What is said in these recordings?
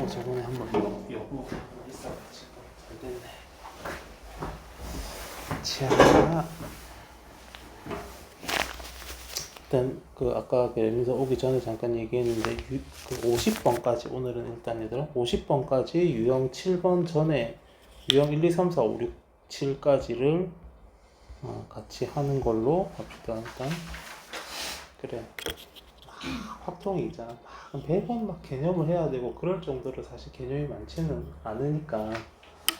저번에 한번 요거 있어가지고 잘 됐네. 자, 일단 그 아까 예민서 오기 전에 잠깐 얘기했는데 그 50번까지 오늘은 일단 얘들아 50번까지 유형 7번 전에 유형 1, 2, 3, 4, 5, 6, 7까지를 같이 하는 걸로 합시다. 일단 그래. 확통이 있잖아. 막 매번 막 개념을 해야 되고 그럴 정도로 사실 개념이 많지는 않으니까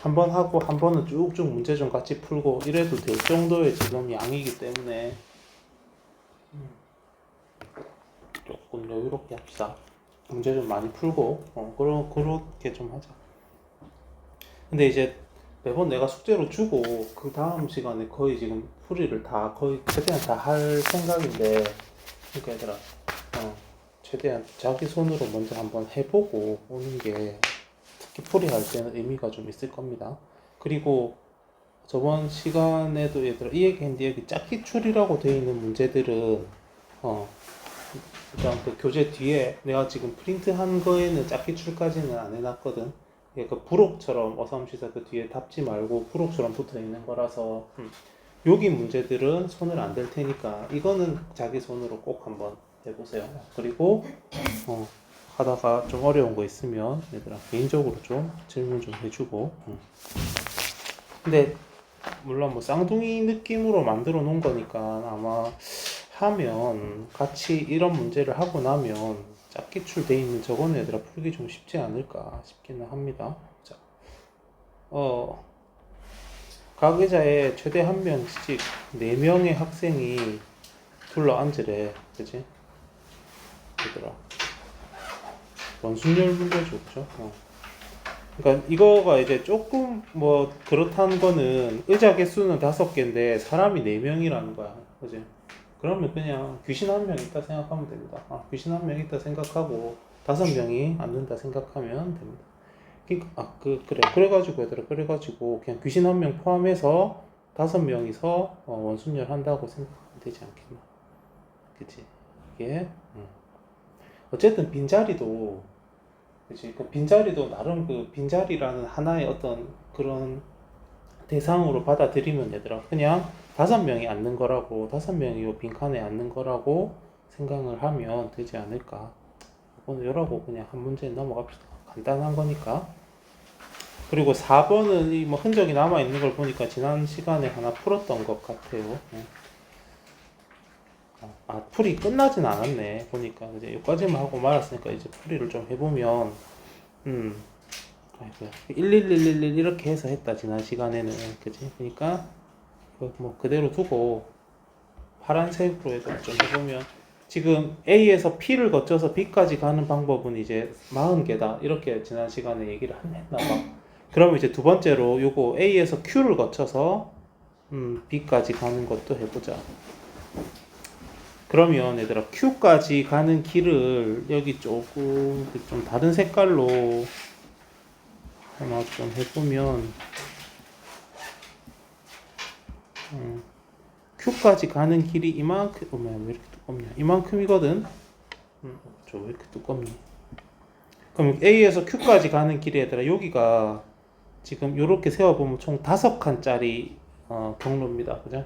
한 번 하고 한 번은 쭉쭉 문제 좀 같이 풀고 이래도 될 정도의 지금 양이기 때문에 조금 여유롭게 합시다. 문제 좀 많이 풀고 그렇게 좀 하자. 근데 이제 매번 내가 숙제로 주고 그 다음 시간에 거의 지금 풀이를 다 거의 최대한 다 할 생각인데, 그러니까 얘들아 최대한 자기 손으로 먼저 한번 해보고 오는 게 특히 풀이할 때는 의미가 좀 있을 겁니다. 그리고 저번 시간에도 얘들아 이 얘기 했는데, 여기 짝기출이라고 되어 있는 문제들은 일단 그 교재 뒤에 내가 지금 프린트한 거에는 짝기출까지는 안 해놨거든. 그 부록처럼 어삼시사 그 뒤에 답지 말고 부록처럼 붙어 있는 거라서 여기 문제들은 손을 안 댈 테니까 이거는 자기 손으로 꼭 한번 해보세요. 그리고 하다가 좀 어려운 거 있으면 얘들아 개인적으로 좀 질문 좀 해주고. 근데 물론 뭐 쌍둥이 느낌으로 만들어 놓은 거니까 아마 하면 같이 이런 문제를 하고 나면 짝기출 돼 있는 저거는 얘들아 풀기 좀 쉽지 않을까 싶기는 합니다. 자, 각 의자에 최대 한 명씩 4명의 학생이 둘러 앉으래. 그치? 얘들아 원순열 문제죠. 그죠? 그러니까 이거가 이제 조금 뭐 그렇다는 거는 의자 개수는 5개인데 사람이 4명이라는 거야. 그지? 그러면 그냥 귀신 한 명 있다 생각하면 됩니다. 귀신 한 명 있다 생각하고 5명이 앉는다 생각하면 됩니다. 그래. 그래가지고 얘들아, 그래가지고 그냥 귀신 한 명 포함해서 5명이서 원순열 한다고 생각하면 되지 않겠나. 그치? 이게 어쨌든 빈자리도, 그치? 그 빈자리도 나름 그 빈자리라는 하나의 어떤 그런 대상으로 받아들이면 얘들아 그냥 5명이 앉는 거라고, 5명이 요 빈칸에 앉는 거라고 생각을 하면 되지 않을까. 오늘 요라고 그냥 한 문제 넘어갑시다. 간단한 거니까. 그리고 4번은 이 뭐 흔적이 남아 있는 걸 보니까 지난 시간에 하나 풀었던 것 같아요. 풀이 끝나진 않았네. 보니까 이제 여기까지만 하고 말았으니까 이제 풀이를 좀 해보면, 아이고, 11111 이렇게 해서 했다 지난 시간에는. 그지? 그러니까 뭐 그대로 두고 파란색으로 해서 좀 해보면, 지금 A에서 P를 거쳐서 B까지 가는 방법은 이제 40개다 이렇게 지난 시간에 얘기를 했나봐. 그러면 이제 두 번째로 요거 A에서 Q를 거쳐서 B까지 가는 것도 해보자. 그러면 얘들아 Q까지 가는 길을 여기 조금 좀 다른 색깔로 하나 좀 해보면, Q까지 가는 길이 이만큼, 왜 이렇게 두껍냐? 이만큼이거든. 저 왜 이렇게 두껍니? 그럼 A에서 Q까지 가는 길에 얘들아 여기가 지금 이렇게 세워보면 총 5칸짜리 경로입니다. 그죠?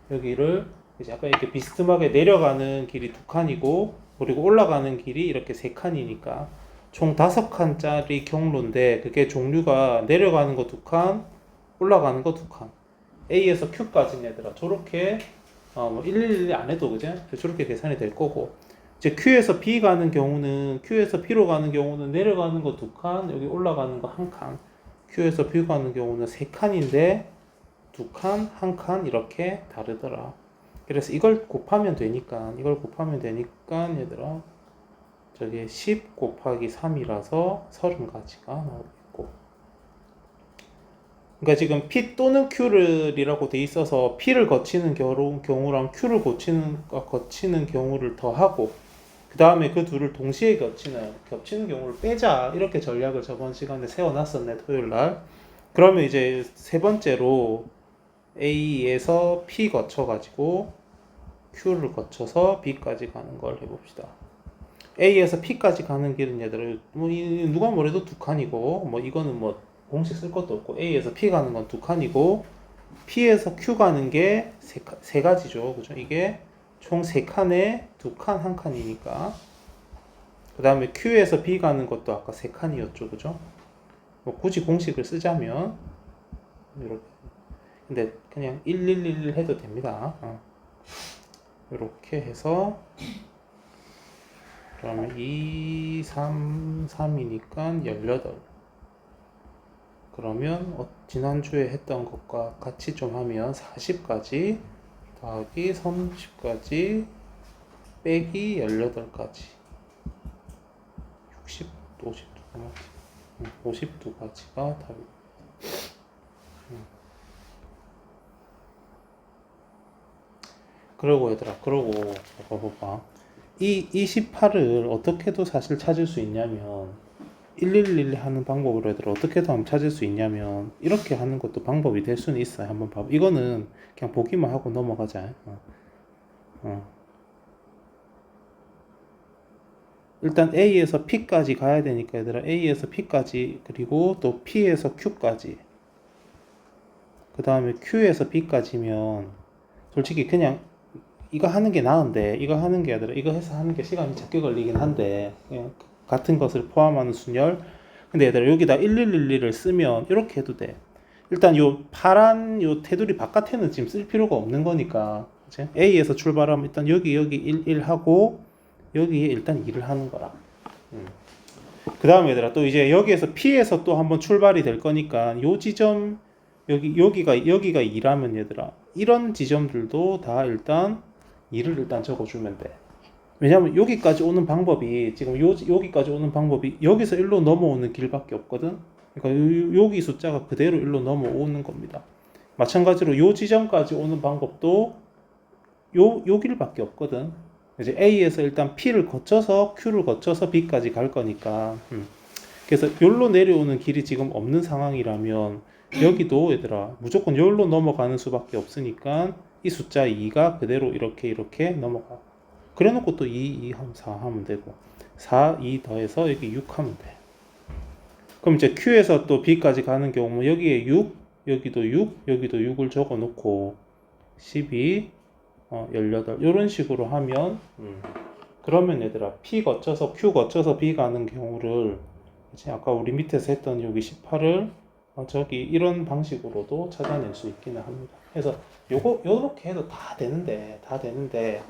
여기를 이제 약간 이렇게 비스듬하게 내려가는 길이 2칸이고, 그리고 올라가는 길이 이렇게 3칸이니까 총 5칸짜리 경로인데, 그게 종류가 내려가는 거 2칸, 올라가는 거 2칸. A에서 Q까지는 얘들아 저렇게 뭐 111 안 해도 그죠? 저렇게 계산이 될 거고, 이제 Q에서 B 가는 경우는, Q에서 B로 가는 경우는 내려가는 거 2칸, 여기 올라가는 거 1칸. Q에서 B 가는 경우는 3칸인데 2칸, 1칸 이렇게 다르더라. 그래서 이걸 곱하면 되니까 얘들아 저게 10 곱하기 3이라서 30가지가 나오겠고, 그러니까 지금 P 또는 Q를이라고 돼 있어서 P를 거치는 경우랑 Q를 거치는 경우를 더하고, 그 다음에 그 둘을 동시에 겹치는 경우를 빼자, 이렇게 전략을 저번 시간에 세워놨었네, 토요일날. 그러면 이제 세 번째로 A에서 P 거쳐가지고 Q를 거쳐서 B까지 가는 걸 해봅시다. A에서 P까지 가는 길은 얘들아 뭐 누가 뭐래도 두 칸이고 뭐 이거는 뭐 공식 쓸 것도 없고 A에서 P 가는 건 두 칸이고 P에서 Q 가는 게 세 가지죠. 그죠? 이게 총 세 칸에 두 칸, 한 칸이니까. 그 다음에 Q에서 B 가는 것도 아까 세 칸이었죠. 그죠? 뭐 굳이 공식을 쓰자면 이렇게. 근데 그냥 111 해도 됩니다. 이렇게 해서 그러면 2, 3, 3이니까 18. 그러면 지난주에 했던 것과 같이 좀 하면 40까지 더하기 30까지 빼기 18까지 60, 52가지가 답입니다. 그러고 얘들아, 그러고 봐봐. 이 28을 어떻게도 사실 찾을 수 있냐면 111 하는 방법으로 얘들아 어떻게도 한번 찾을 수 있냐면 이렇게 하는 것도 방법이 될 수는 있어요. 한번 봐봐. 이거는 그냥 보기만 하고 넘어가자. 일단 A에서 P까지 가야 되니까 얘들아 A에서 P까지 그리고 또 P에서 Q까지 그 다음에 Q에서 B까지면 솔직히 그냥 이거 하는 게 나은데 이거 하는 게 아니라 이거 해서 하는 게 시간이 적게 걸리긴 한데 그냥 같은 것을 포함하는 순열. 근데 얘들아 여기다 1111을 쓰면 이렇게 해도 돼. 일단 요 파란 요 테두리 바깥에는 지금 쓸 필요가 없는 거니까 그치? A에서 출발하면 일단 여기 1 하고 여기에 일단 2를 하는 거라. 그 다음에 얘들아 또 이제 여기에서 P에서 또 한번 출발이 될 거니까 요 지점 여기가 2라면 얘들아 이런 지점들도 다 일단 2를 일단 적어주면 돼. 왜냐면 여기까지 오는 방법이 지금 여기까지 오는 방법이 여기서 1로 넘어오는 길밖에 없거든. 그러니까 여기 숫자가 그대로 1로 넘어오는 겁니다. 마찬가지로 요 지점까지 오는 방법도 요 길밖에 없거든. 이제 A에서 일단 P를 거쳐서 Q를 거쳐서 B까지 갈 거니까. 그래서 여기로 내려오는 길이 지금 없는 상황이라면 여기도 얘들아 무조건 여기로 넘어가는 수밖에 없으니까 이 숫자 2가 그대로 이렇게 넘어가. 그래 놓고 또 2 하면 4 하면 되고 4, 2 더해서 여기 6 하면 돼. 그럼 이제 Q에서 또 B까지 가는 경우는 여기에 6, 여기도 6, 여기도 6을 적어 놓고 12, 18 이런 식으로 하면 그러면 얘들아 P 거쳐서 Q 거쳐서 B 가는 경우를 이제 아까 우리 밑에서 했던 여기 18을 저기 이런 방식으로도 찾아낼 수 있기는 합니다. 그래서 요렇게 해도 다 되는데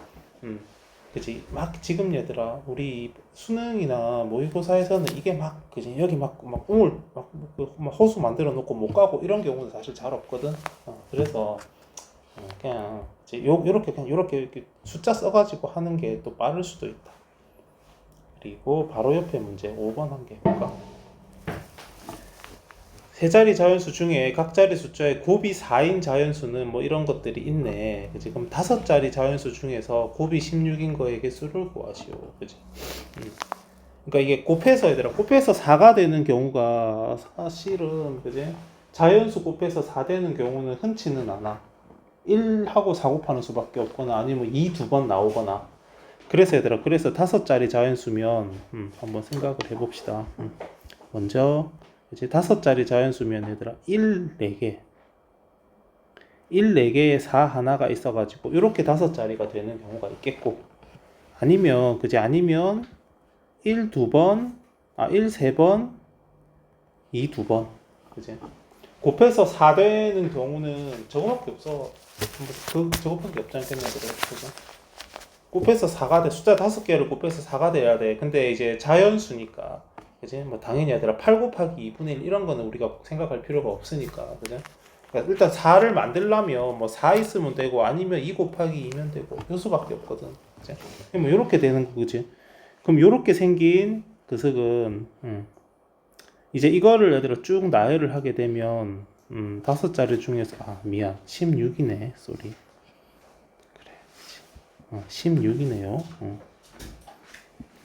그치 막 지금 얘들아 우리 수능이나 모의고사에서는 이게 막 그지 여기 막 우물 막 호수 만들어 놓고 못 가고 이런 경우는 사실 잘 없거든. 그래서 그냥 이제 요렇게 숫자 써가지고 하는 게 또 빠를 수도 있다. 그리고 바로 옆에 문제 5번 한 개 해볼까? 세 자리 자연수 중에 각 자리 숫자의 곱이 4인 자연수는 뭐 이런 것들이 있네. 그치? 그럼 5자리 자연수 중에서 곱이 16인 거의 개수를 구하시오. 그치? 그러니까 이게 곱해서 4가 되는 경우가 사실은 그치? 자연수 곱해서 4 되는 경우는 흔치는 않아. 1하고 4 곱하는 수밖에 없거나 아니면 2 두 번 나오거나. 그래서 5자리 자연수면 한번 생각을 해봅시다. 먼저 이제 5자리 자연수면 얘들아 1, 4개 4개에 4 하나가 있어가지고 이렇게 5자리가 되는 경우가 있겠고 아니면 1 2번 1 3번 2 2번 그지 곱해서 4 되는 경우는 저거밖에 없어. 저거밖에 없지 않겠냐 그죠? 곱해서 4가 돼. 숫자 5개를 곱해서 4가 돼야 돼. 근데 이제 자연수니까 그지? 뭐 당연히 얘들아 8 곱하기 2분의 1 이런 거는 우리가 생각할 필요가 없으니까 그죠? 그러니까 일단 4를 만들려면 뭐 4 있으면 되고 아니면 2 곱하기 2면 되고 요 수밖에 없거든. 그지? 뭐 요렇게 되는 거 그지? 그럼 요렇게 생긴 그 색은 이제 이거를 얘들아 쭉 나열을 하게 되면 5자리 중에서 16이네. 쏘리. 그래. 16이네요.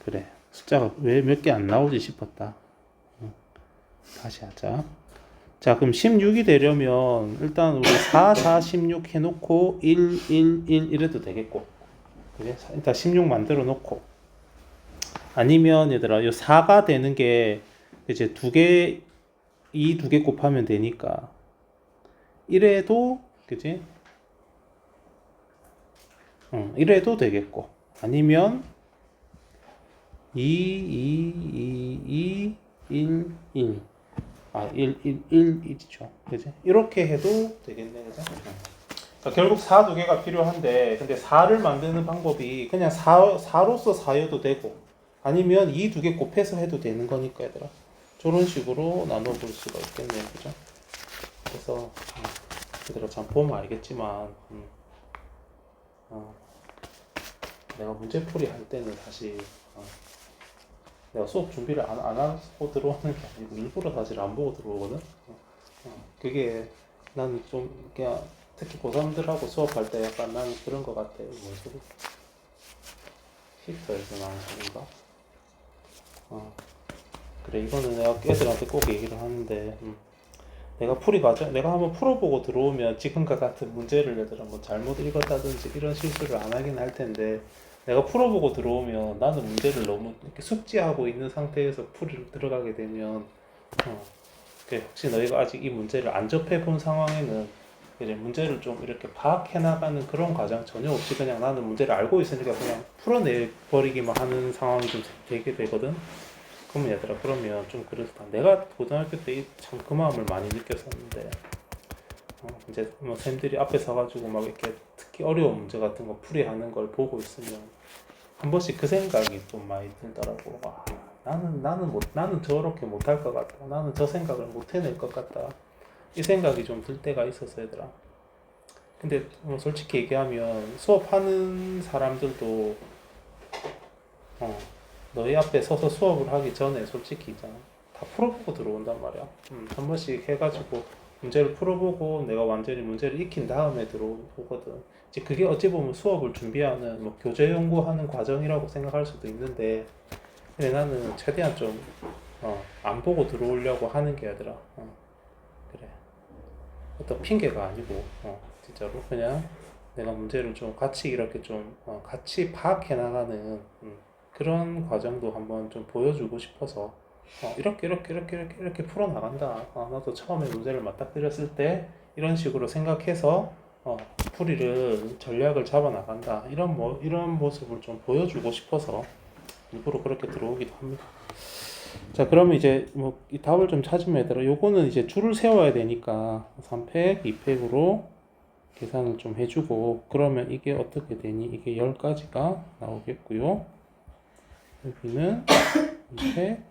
그래. 숫자가 왜 몇 개 안 나오지 싶었다. 다시 하자. 자, 그럼 16이 되려면 일단 우리 4, 4, 16 해놓고 1, 1, 1 이래도 되겠고 그지? 일단 16 만들어 놓고, 아니면 얘들아 이 4가 되는 게 이제 이 두 개 곱하면 되니까 이래도, 그지? 이래도 되겠고, 아니면 2, 2, 2, 2, 1, 1. 1, 1이죠. 그지? 이렇게 해도 되겠네. 그죠? 그러니까 결국 4 두 개가 필요한데, 근데 4를 만드는 방법이 그냥 4로서 4여도 되고, 아니면 이 두 개 곱해서 해도 되는 거니까, 얘들아. 저런 식으로 나눠볼 수가 있겠네요. 그죠? 그래서, 얘들아, 참 보면 알겠지만, 내가 문제풀이 할 때는 사실, 내가 수업 준비를 안 하고 들어오는 게 아니고 일부러 사실 안 보고 들어오거든. 그게 나는 좀 그냥 특히 고3들하고 수업할 때 약간 나는 그런 거 같아. 뭔 소리? 힙서에서 나온 소리인가? 그래, 이거는 내가 애들한테 꼭 얘기를 하는데, 내가 한번 풀어보고 들어오면 지금과 같은 문제를 얘들 한번 잘못 읽었다든지 이런 실수를 안 하긴 할 텐데, 내가 풀어보고 들어오면 나는 문제를 너무 이렇게 숙지하고 있는 상태에서 풀이를 들어가게 되면, 혹시 너희가 아직 이 문제를 안 접해본 상황에는 이제 문제를 좀 이렇게 파악해 나가는 그런 과정 전혀 없이 그냥 나는 문제를 알고 있으니까 그냥 풀어내 버리기만 하는 상황이 좀 되게 되거든. 그러면 얘들아, 그러면 좀 그렇다. 내가 고등학교 때 참 그 마음을 많이 느꼈었는데, 이제 뭐 쌤들이 앞에 서가지고 막 이렇게 특히 어려운 문제 같은 거 풀이하는 걸 보고 있으면 한 번씩 그 생각이 좀 많이 들더라고. 나는 저렇게 못할 것 같다. 나는 저 생각을 못 해낼 것 같다. 이 생각이 좀 들 때가 있었어, 얘들아. 근데 뭐 솔직히 얘기하면 수업하는 사람들도 너희 앞에 서서 수업을 하기 전에 솔직히 있잖아, 다 풀어보고 들어온단 말이야. 한 번씩 해가지고 문제를 풀어보고 내가 완전히 문제를 익힌 다음에 들어오거든. 이제 그게 어찌 보면 수업을 준비하는 뭐 교재 연구하는 과정이라고 생각할 수도 있는데, 근데 나는 최대한 좀 안 보고 들어오려고 하는 게 아니라, 그래, 어떤 핑계가 아니고 진짜로 그냥 내가 문제를 좀 같이 이렇게 좀 같이 파악해 나가는 그런 과정도 한번 좀 보여주고 싶어서 이렇게 풀어 나간다. 나도 처음에 문제를 맞닥뜨렸을 때 이런 식으로 생각해서 풀이를 전략을 잡아 나간다. 이런 모습을 좀 보여주고 싶어서 일부러 그렇게 들어오기도 합니다. 자, 그러면 이제 뭐 이 답을 좀 찾으면 얘들아, 요거는 이제 줄을 세워야 되니까 3팩, 2팩으로 계산을 좀 해주고, 그러면 이게 어떻게 되니? 이게 10가지가 나오겠고요. 여기는 2팩,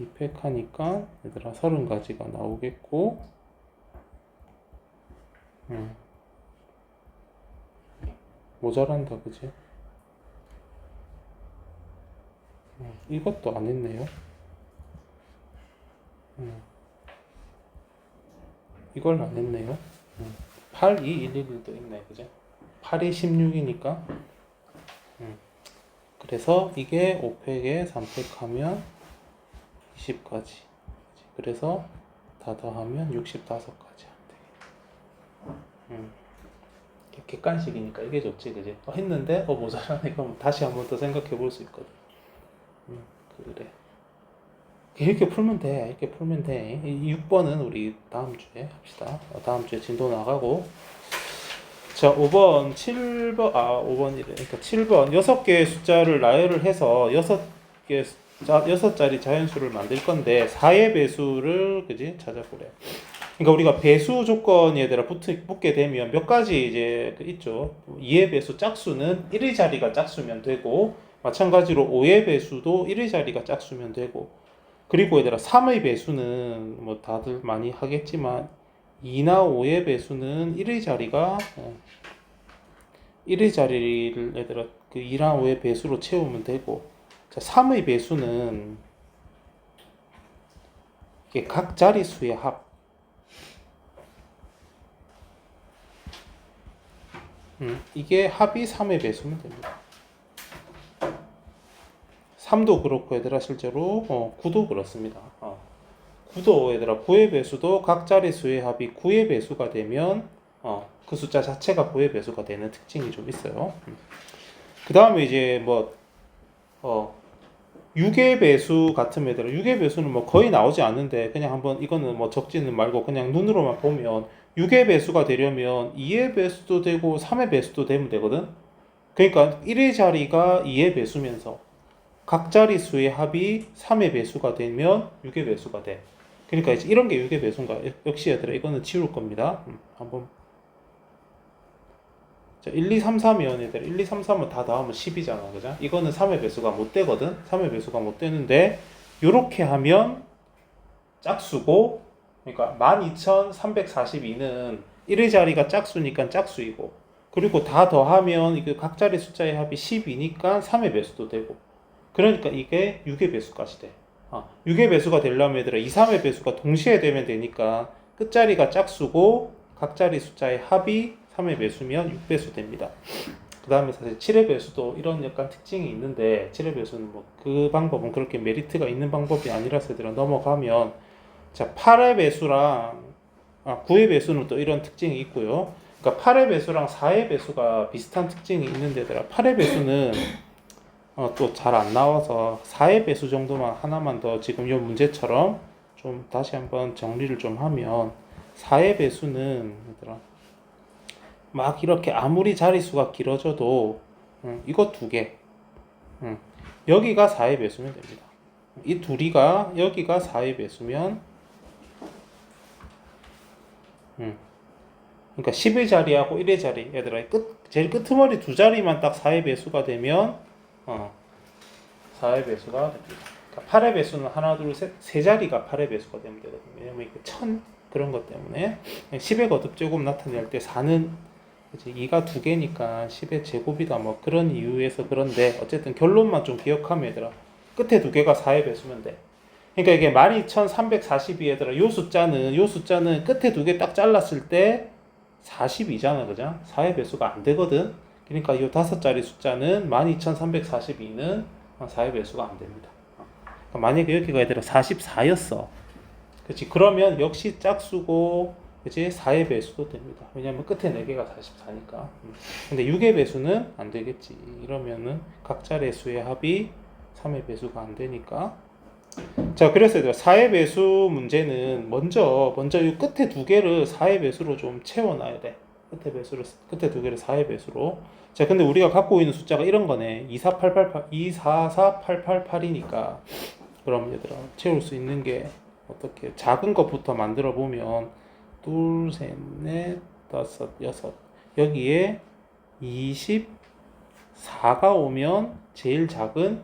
2팩 하니까 얘들아 30가지가 나오겠고, 모자란다, 그지? 이것도 안 했네요. 이걸 안 했네요. 8, 2, 1, 1도 있네, 그죠? 8이 16이니까. 그래서 이게 5팩에 3팩 하면 20가지. 그래서 다 더하면 65가지. 객관식이니까 이게 좋지, 그지? 했는데 모자라네. 그럼 다시 한번 더 생각해 볼 수 있거든. 그래. 이렇게 풀면 돼. 이렇게 풀면 돼. 6번은 우리 다음 주에 합시다. 다음 주에 진도 나가고. 자, 5번, 7번, 5번이래. 그러니까 7번, 6개의 숫자를 나열을 해서 6자리 자연수를 만들 건데, 4의 배수를, 그지? 찾아보래. 그러니까 우리가 배수 조건이 얘들아 붙게 되면 몇 가지 이제 있죠. 2의 배수 짝수는 1의 자리가 짝수면 되고, 마찬가지로 5의 배수도 1의 자리가 짝수면 되고, 그리고 얘들아 3의 배수는 뭐 다들 많이 하겠지만 2나 5의 배수는 1의 자리가 1의 자리를 얘들아 그 2나 5의 배수로 채우면 되고, 자 3의 배수는 이게 각 자리수의 합. 이게 합이 3의 배수면 됩니다. 3도 그렇고 얘들아 실제로 9도 그렇습니다. 9도 얘들아 9의 배수도 각 자리수의 합이 9의 배수가 되면 그 숫자 자체가 9의 배수가 되는 특징이 좀 있어요. 그 다음에 이제 뭐, 유괴배수 같은 애들은, 유괴배수는 뭐 거의 나오지 않는데, 그냥 한번 이거는 뭐 적지는 말고 그냥 눈으로만 보면, 유괴배수가 되려면 2의 배수도 되고 3의 배수도 되면 되거든? 그러니까 1의 자리가 2의 배수면서, 각 자릿수의 합이 3의 배수가 되면 6의 배수가 돼. 그러니까 이제 이런 게 6의 배수인가? 역시 얘들아, 이거는 지울 겁니다. 한번. 자, 1, 2, 3, 4면 얘들아, 1, 2, 3, 4면 다 더하면 10이잖아. 그죠? 이거는 3의 배수가 못 되거든? 3의 배수가 못 되는데, 요렇게 하면 짝수고, 그러니까 12,342는 1의 자리가 짝수니까 짝수이고, 그리고 다 더하면 이게 각 자리 숫자의 합이 10이니까 3의 배수도 되고, 그러니까 이게 6의 배수까지 돼. 6의 배수가 되려면 얘들아 2, 3의 배수가 동시에 되면 되니까 끝자리가 짝수고 각 자리 숫자의 합이 3의 배수면 6배수 됩니다. 그 다음에 사실 7의 배수도 이런 약간 특징이 있는데 7의 배수는 뭐 그 방법은 그렇게 메리트가 있는 방법이 아니라서 얘들아 넘어가면 자 8의 배수랑 9의 배수는 또 이런 특징이 있고요. 그러니까 8의 배수랑 4의 배수가 비슷한 특징이 있는데 얘들아 8의 배수는 또 잘 안 나와서 4의 배수 정도만 하나만 더 지금 이 문제처럼 좀 다시 한번 정리를 좀 하면 4의 배수는 얘들아 막 이렇게 아무리 자릿수가 길어져도 이거 두 개 여기가 4의 배수면 됩니다. 이 둘이가 여기가 4의 배수면 그러니까 10의 자리하고 1의 자리 얘들아 제일 끄트머리 두 자리만 딱 4의 배수가 되면 4의 배수가 됩니다. 그러니까 8의 배수는 하나, 둘, 셋, 세 자리가 8의 배수가 되면 되거든요. 왜냐면 이게 1000 그런 것 때문에 10의 거듭제곱 나타낼 때 4는 2가 두 개니까 10의 제곱이다 뭐 그런 이유에서 그런데 어쨌든 결론만 좀 기억하면 얘들아 끝에 두 개가 4의 배수면 돼. 그러니까 이게 12,342 얘들아 요 숫자는 끝에 두 개 딱 잘랐을 때 42잖아 그죠? 4의 배수가 안 되거든. 그러니까 이 다섯 자리 숫자는 12,342는 4의 배수가 안 됩니다. 그러니까 만약에 여기가 얘들아 44였어. 그렇지? 그러면 역시 짝수고, 그렇지? 4의 배수도 됩니다. 왜냐면 끝에 4개가 44니까. 근데 6의 배수는 안 되겠지. 이러면은 각 자리의 수의 합이 3의 배수가 안 되니까. 자, 그래서 얘들아 4의 배수 문제는 먼저 이 끝에 두 개를 4의 배수로 좀 채워놔야 돼. 끝에 두 개를 4의 배수로. 자, 근데 우리가 갖고 있는 숫자가 이런 거네. 244,888이니까. 그럼 얘들아, 채울 수 있는 게 어떻게? 작은 것부터 만들어 보면, 둘, 셋, 넷, 다섯, 여섯. 여기에 24가 오면 제일 작은,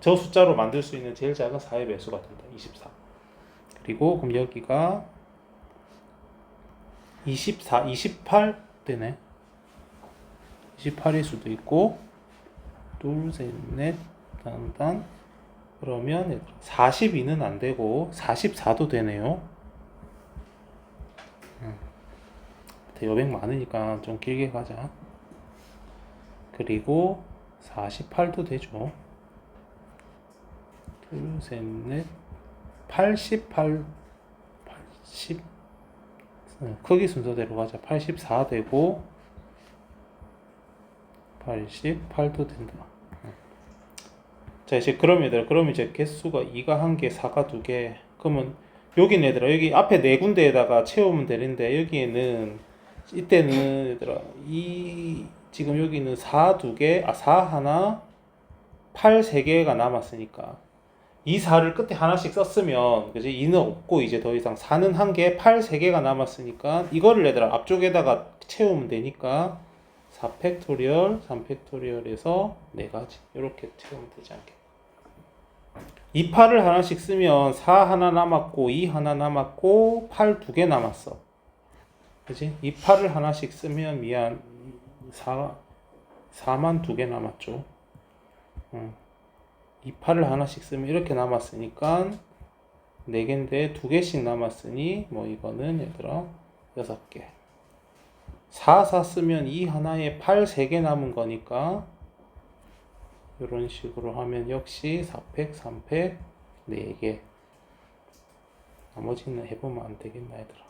저 숫자로 만들 수 있는 제일 작은 4의 배수가 된다. 24. 그리고 그럼 여기가 24, 28 되네. 28일 수도 있고 둘, 셋, 넷, 단 그러면 42는 안 되고 44도 되네요. 여백 많으니까 좀 길게 가자. 그리고 48도 되죠. 둘, 셋, 넷, 88, 80 크기 순서대로 가자. 84 되고 88도 된다. 자, 이제 그럼 이제 개수가 2가 1개, 4가 2개. 그러면 여기 얘들아 여기 앞에 네 군데에다가 채우면 되는데 여기에는 이때는 얘들아 지금 여기는 4 2개, 4 하나, 8 3개가 남았으니까 이 4를 끝에 하나씩 썼으면 그지? 2는 없고 이제 더 이상 4는 1개, 8 3개가 남았으니까 이거를 얘들아 앞쪽에다가 채우면 되니까 4팩토리얼, 3팩토리얼에서 4가지 이렇게 채우면 되지 않겠나. 2, 8을 하나씩 쓰면 4 하나 남았고 2 하나 남았고 8 2개 남았어. 그치? 2, 8을 하나씩 쓰면 4만 2개 남았죠. 2, 8을 하나씩 쓰면 이렇게 남았으니까 4개인데 2개씩 남았으니 뭐 이거는 얘들아 6개. 4 쓰면 2 하나에 8 3개 남은 거니까 이런 식으로 하면 역시 4팩, 3팩, 4개. 나머지는 해보면 안 되겠나 얘들아.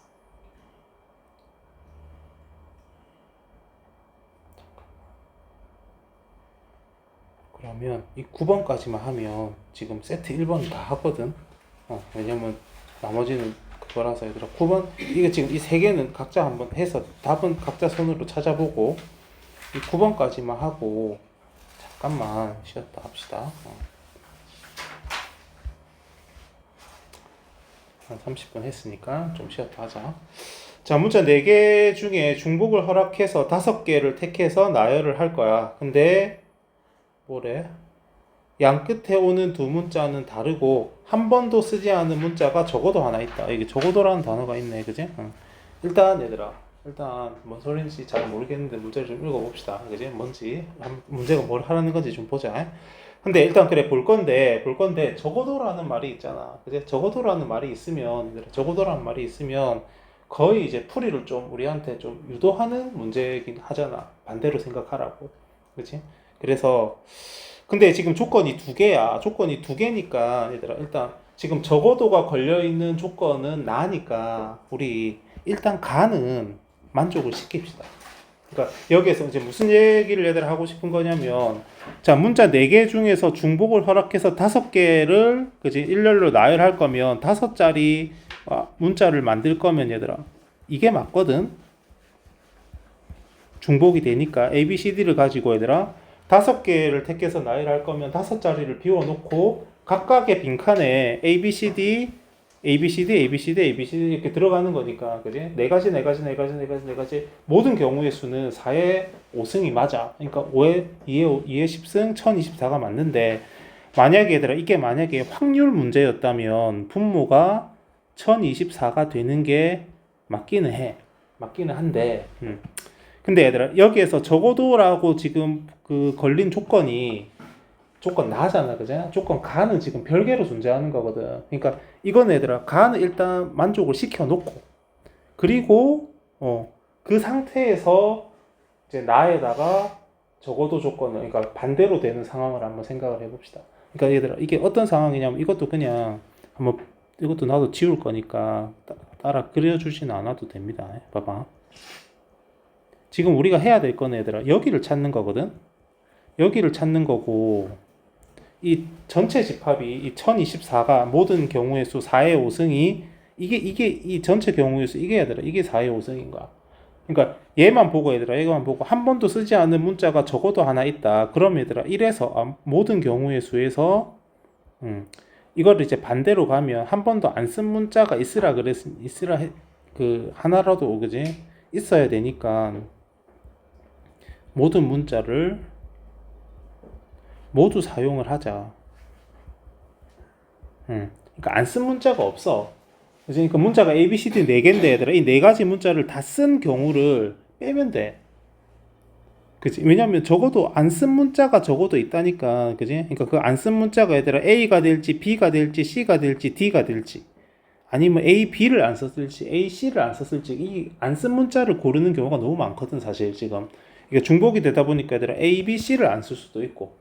그러면 이 9번까지만 하면 지금 세트 1번 다 하거든. 왜냐면 나머지는 그거라서 얘들아 9번 이게 지금 이 세 개는 각자 한번 해서 답은 각자 손으로 찾아보고 이 9번까지만 하고 잠깐만 쉬었다 합시다. 한 30분 했으니까 좀 쉬었다 하자. 자, 문자 4개 중에 중복을 허락해서 5개를 택해서 나열을 할 거야. 근데 뭐래? 양 끝에 오는 두 문자는 다르고 한 번도 쓰지 않은 문자가 적어도 하나 있다. 이게 적어도라는 단어가 있네, 그지? 일단 얘들아, 뭔 소리인지 잘 모르겠는데 문제를 좀 읽어봅시다, 그지? 뭔지 문제가 뭘 하라는 건지 좀 보자. 근데 일단 그래 볼 건데 적어도라는 말이 있잖아, 그지? 적어도라는 말이 있으면 얘들아, 적어도라는 말이 있으면 거의 이제 풀이를 좀 우리한테 좀 유도하는 문제이긴 하잖아. 반대로 생각하라고, 그지? 그래서 근데 지금 조건이 2개야. 조건이 2개니까 얘들아 일단 지금 적어도가 걸려있는 조건은 나니까 우리 일단 가는 만족을 시킵시다. 그러니까 여기에서 이제 무슨 얘기를 얘들아 하고 싶은 거냐면 자, 문자 4개 중에서 중복을 허락해서 5개를 그지 일렬로 나열할 거면 5자리 문자를 만들 거면 얘들아 이게 맞거든. 중복이 되니까 A, B, C, D를 가지고 얘들아 5개를 택해서 나열할 거면 5자리를 비워놓고 각각의 빈칸에 A, B, C, D, A, B, C, D, A, B, C, D, A, B, C, D 이렇게 들어가는 거니까, 그지? 4가지 모든 경우의 수는 4의 5승이 맞아. 그러니까 2의 10승 1024가 맞는데 만약에 얘들아 이게 만약에 확률 문제였다면 분모가 1024가 되는 게 맞기는 해. 맞기는 한데 근데 얘들아 여기에서 적어도라고 지금 그 걸린 조건 나잖아, 그죠? 조건 가는 지금 별개로 존재하는 거거든. 그러니까 이건 얘들아 가는 일단 만족을 시켜놓고 그리고 그 상태에서 이제 나에다가 적어도 조건을 그러니까 반대로 되는 상황을 한번 생각을 해봅시다. 그러니까 얘들아 이게 어떤 상황이냐면 이것도 그냥 한번 이것도 나도 지울 거니까 따라 그려주지는 않아도 됩니다. 봐봐. 지금 우리가 해야 될 거는 얘들아 여기를 찾는 거거든. 여기를 찾는 거고 이 전체 집합이 이 1024가 모든 경우의 수 4의 5승이 이게 이 전체 경우의 수 이게 얘들아 이게 4의 5승인 거야. 그러니까 얘만 보고 얘들아 얘만 보고 한 번도 쓰지 않은 문자가 적어도 하나 있다. 그럼 얘들아 이래서 모든 경우의 수에서 이걸 이제 반대로 가면 한 번도 안 쓴 문자가 그 하나라도 그지 있어야 되니까 모든 문자를 모두 사용을 하자. 그러니까 안 쓴 문자가 없어. 그러니까 문자가 A, B, C, D 4개인데 얘들아 이 4가지 문자를 다 쓴 경우를 빼면 돼. 그치? 왜냐면 적어도 안 쓴 문자가 적어도 있다니까. 그지? 그러니까 그 안 쓴 문자가 얘들아 A가 될지 B가 될지 C가 될지 D가 될지 아니면 A, B를 안 썼을지 A, C를 안 썼을지 이 안 쓴 문자를 고르는 경우가 너무 많거든 사실 지금. 이게 중복이 되다 보니까 얘들아 A, B, C를 안 쓸 수도 있고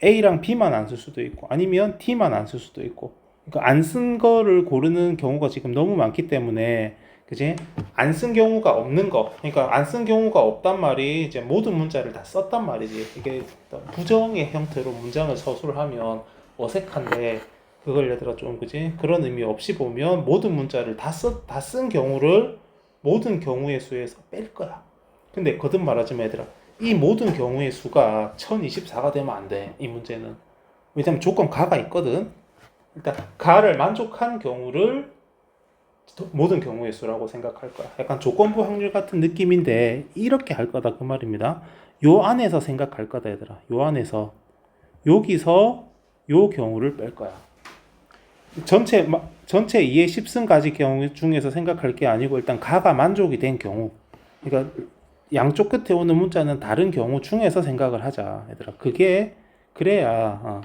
A랑 B만 안 쓸 수도 있고 아니면 D만 안 쓸 수도 있고 그러니까 안 쓴 거를 고르는 경우가 지금 너무 많기 때문에 그지? 안 쓴 경우가 없는 거 그러니까 안 쓴 경우가 없단 말이 이제 모든 문자를 다 썼단 말이지. 이게 부정의 형태로 문장을 서술하면 어색한데 그걸 얘들아 좀 그지? 그런 의미 없이 보면 모든 문자를 다 쓴 경우를 모든 경우의 수에서 뺄 거야. 근데 거듭 말하자면 얘들아 이 모든 경우의 수가 1024가 되면 안 돼. 이 문제는. 왜냐면 조건 가가 있거든. 일단 가를 만족한 경우를 모든 경우의 수라고 생각할 거야. 약간 조건부 확률 같은 느낌인데 이렇게 할 거다 그 말입니다. 요 안에서 생각할 거다 얘들아. 요 안에서 여기서 요 경우를 뺄 거야. 전체 2의 10승까지 경우 중에서 생각할 게 아니고 일단 가가 만족이 된 경우. 그러니까 양쪽 끝에 오는 문자는 다른 경우 중에서 생각을 하자 얘들아. 그게 그래야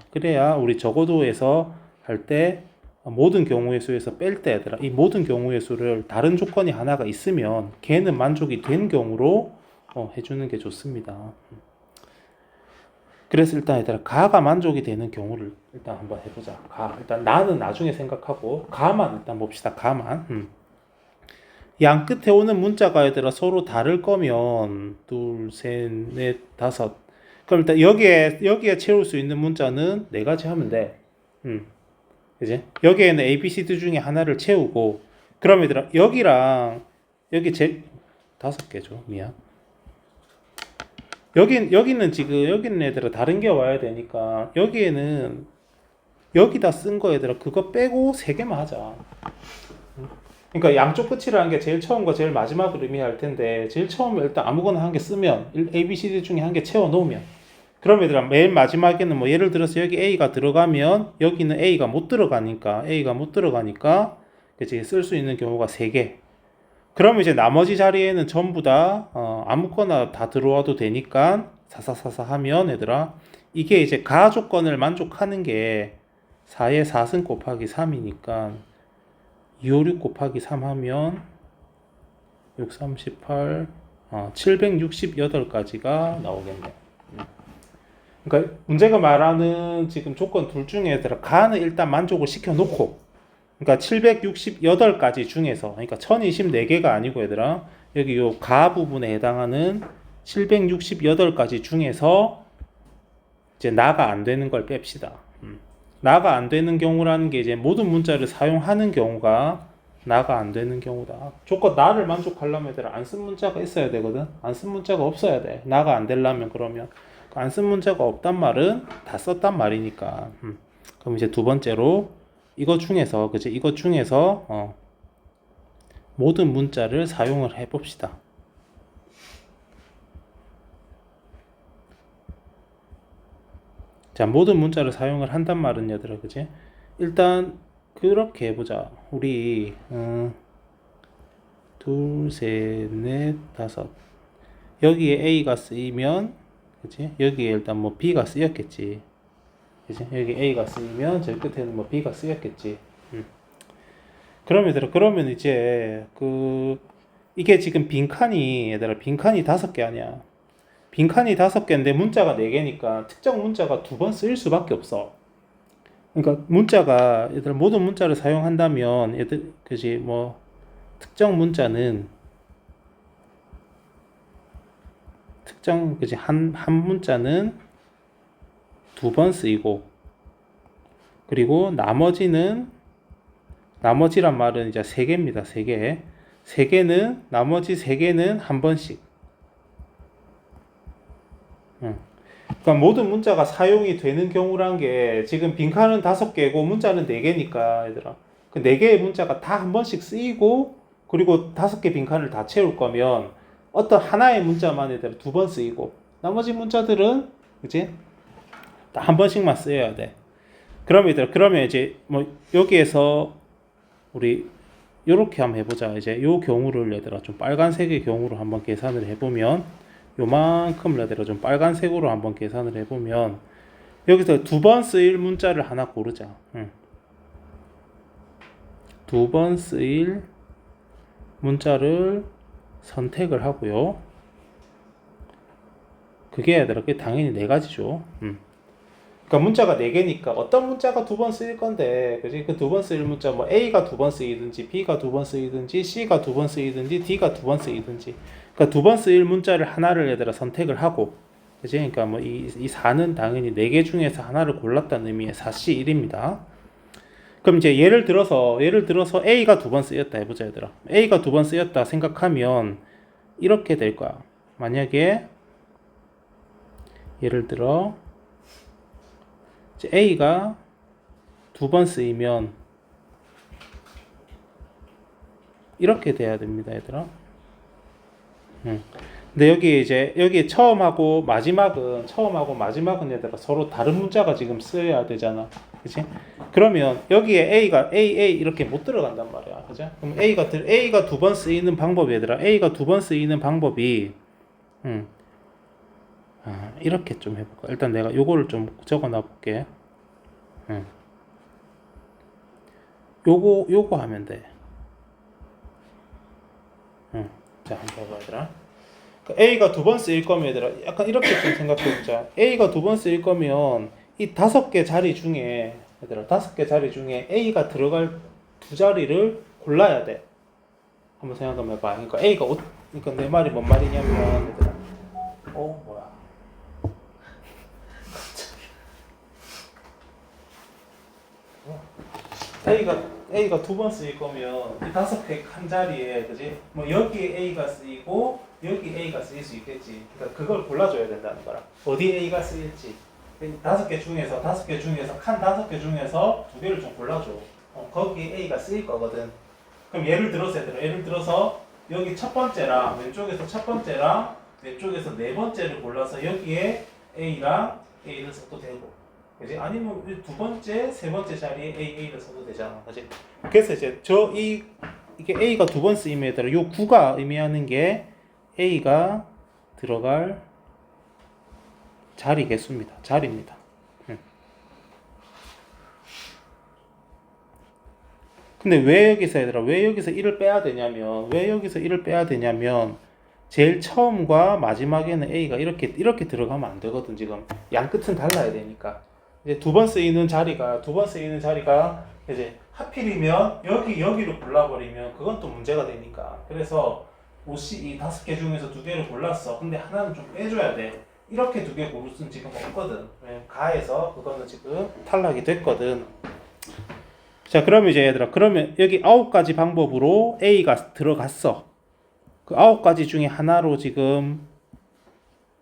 우리 적어도에서 할 때 모든 경우의 수에서 뺄 때 얘들아 이 모든 경우의 수를 다른 조건이 하나가 있으면 걔는 만족이 된 경우로 해주는 게 좋습니다. 그래서 일단 얘들아 가가 만족이 되는 경우를 일단 한번 해보자. 일단 나는 나중에 생각하고 가만 일단 봅시다. 가만 양 끝에 오는 문자가 얘들아 서로 다를 거면 둘, 셋, 넷, 다섯 그럼 일단 여기에 채울 수 있는 문자는 네 가지 하면 돼. 그지? 여기에는 A, B, C, D 중에 하나를 채우고, 그럼 얘들아, 여기랑, 여기 다섯 개죠. 미안. 여기는 지금, 여기는 얘들아, 다른 게 와야 되니까, 여기에는, 여기다 쓴 거 얘들아, 그거 빼고 세 개만 하자. 그러니까 양쪽 끝이라는 게 제일 처음과 제일 마지막을 의미할 텐데, 제일 처음에 일단 아무거나 한 개 쓰면, A, B, C, D 중에 한 개 채워 놓으면, 그럼 얘들아 맨 마지막에는 뭐 예를 들어서 여기 A가 들어가면 여기는 A가 못 들어가니까 그치 쓸 수 있는 경우가 3개. 그럼 이제 나머지 자리에는 전부 다 아무거나 다 들어와도 되니까 사사사사 하면 얘들아 이게 이제 가 조건을 만족하는 게 4의 4승 곱하기 3이니까 2, 5, 6 곱하기 3 하면 6, 38 768가지가 나오겠네. 그러니까 문제가 말하는 지금 조건 둘 중에 가는 일단 만족을 시켜놓고, 그러니까 768가지 중에서, 그러니까 1024개가 아니고 얘들아 여기 요 가 부분에 해당하는 768가지 중에서 이제 나가 안 되는 걸 뺍시다. 나가 안 되는 경우라는 게 이제 모든 문자를 사용하는 경우가 나가 안 되는 경우다. 조건 나를 만족하려면 얘들아 안 쓴 문자가 있어야 되거든. 안 쓴 문자가 없어야 돼. 나가 안 되려면. 그러면 안 쓴 문자가 없단 말은 다 썼단 말이니까. 그럼 이제 두 번째로 이거 중에서 그치 이거 중에서 모든 문자를 사용을 해봅시다. 자, 모든 문자를 사용을 한단 말은 얘들아 그치 일단 그렇게 해보자. 우리 둘, 셋, 넷, 다섯 여기에 A가 쓰이면 그치? 여기에 일단 뭐 B가 쓰였겠지. 그치? 여기 A가 쓰이면 저 끝에는 뭐 B가 쓰였겠지. 그러면 이제 이게 지금 빈칸이 얘들아 빈칸이 5개 아니야. 빈칸이 5개인데 문자가 4개니까 특정 문자가 2번 쓰일 수밖에 없어. 그러니까 문자가 얘들아 모든 문자를 사용한다면 얘들 그지 뭐 특정 문자는 그지 한 문자는 2번 쓰이고 그리고 나머지란 말은 이제 3개입니다. 3개는 나머지 3개는 한 번씩. 그러니까 모든 문자가 사용이 되는 경우란 게 지금 빈칸은 5개고 문자는 4개니까 얘들아 그 4개의 문자가 다 한 번씩 쓰이고 그리고 5개 빈칸을 다 채울 거면 어떤 하나의 문자만 얘들아 2번 쓰이고 나머지 문자들은 그치? 한 번씩만 쓰여야 돼. 그러면 이제 뭐 여기에서 우리 요렇게 한번 해보자. 이제 요 경우를 얘들아 좀 빨간색의 경우로 한번 계산을 해보면 요만큼을 얘들아 좀 빨간색으로 한번 계산을 해보면 여기서 2번 쓰일 문자를 하나 고르자. 2번 쓰일 문자를 선택을 하고요. 그게 얘들아 그게 당연히 4가지죠. 그러니까 문자가 4개니까 어떤 문자가 2번 쓰일 건데 그지? 그 2번 쓰일 문자 뭐 A가 2번 쓰이든지 B가 2번 쓰이든지 C가 2번 쓰이든지 D가 2번 쓰이든지 그러니까 2번 쓰일 문자를 하나를 얘들아 선택을 하고 그지? 그러니까 뭐 이 4는 당연히 4개 중에서 하나를 골랐다는 의미의 4C 1입니다. 그럼 이제 예를 들어서 A가 2번 쓰였다 해보자 얘들아. A가 2번 쓰였다 생각하면 이렇게 될 거야. 만약에 예를 들어 A가 2번 쓰이면 이렇게 돼야 됩니다 얘들아. 근데 여기 처음하고 마지막은 얘들아 서로 다른 문자가 지금 쓰여야 되잖아. 그치? 그러면 여기에 A 이렇게 못 들어간단 말이야. 그죠? 그럼 A가 2번 쓰이는 방법이 얘들아. A가 2번 쓰이는 방법이 이렇게 좀 해볼까. 일단 내가 요거를 좀 적어 놔볼게. 요거 하면 돼. 자, 한번 봐봐 얘들아. A가 2번 쓰일 거면 얘들아 약간 이렇게 좀 생각해보자. A가 2번 쓰일 거면 이 5개 자리 중에 얘들아 5개 자리 중에 A가 들어갈 2자리를 골라야 돼. 한번 생각해 봐. 그러니까 그러니까 내 말이 뭔 말이냐면 얘들아 뭐야 A가 두 번 쓰일 거면 이 다섯 개 한 자리에, 그지? 뭐 여기에 A가 쓰이고 여기 A가 쓰일 수 있겠지. 그러니까 그걸 골라줘야 된다는 거라. 어디 A가 쓰일지. 다섯 개 중에서 칸 다섯 개 중에서 두 개를 좀 골라줘. 거기에 A가 쓰일 거거든. 그럼 예를 들어서 여기 첫 번째랑 왼쪽에서 첫 번째랑 왼쪽에서 네 번째를 골라서 여기에 A랑 A를 써도 되고, 그지? 아니면 두 번째, 세 번째 자리에 A를 써도 되잖아, 그지? 그래서 이제 이게 A가 두 번 쓰임에 따라 요 9가 의미하는 게 A가 들어갈 자리 개수입니다. 자리입니다. 근데 왜 여기서 1을 빼야 되냐면 제일 처음과 마지막에는 A가 이렇게 들어가면 안 되거든. 지금 양 끝은 달라야 되니까. 이제 두 번 쓰이는 자리가 이제 하필이면 여기로 골라버리면 그건 또 문제가 되니까. 그래서 이 다섯 개 중에서 두 개를 골랐어. 근데 하나는 좀 빼줘야 돼. 이렇게 두 개 고를 수는 지금 없거든. 왜냐면 가에서 그거는 지금 탈락이 됐거든. 자, 그러면 이제 얘들아, 그러면 여기 9가지 방법으로 A가 들어갔어. 그 9가지 중에 하나로 지금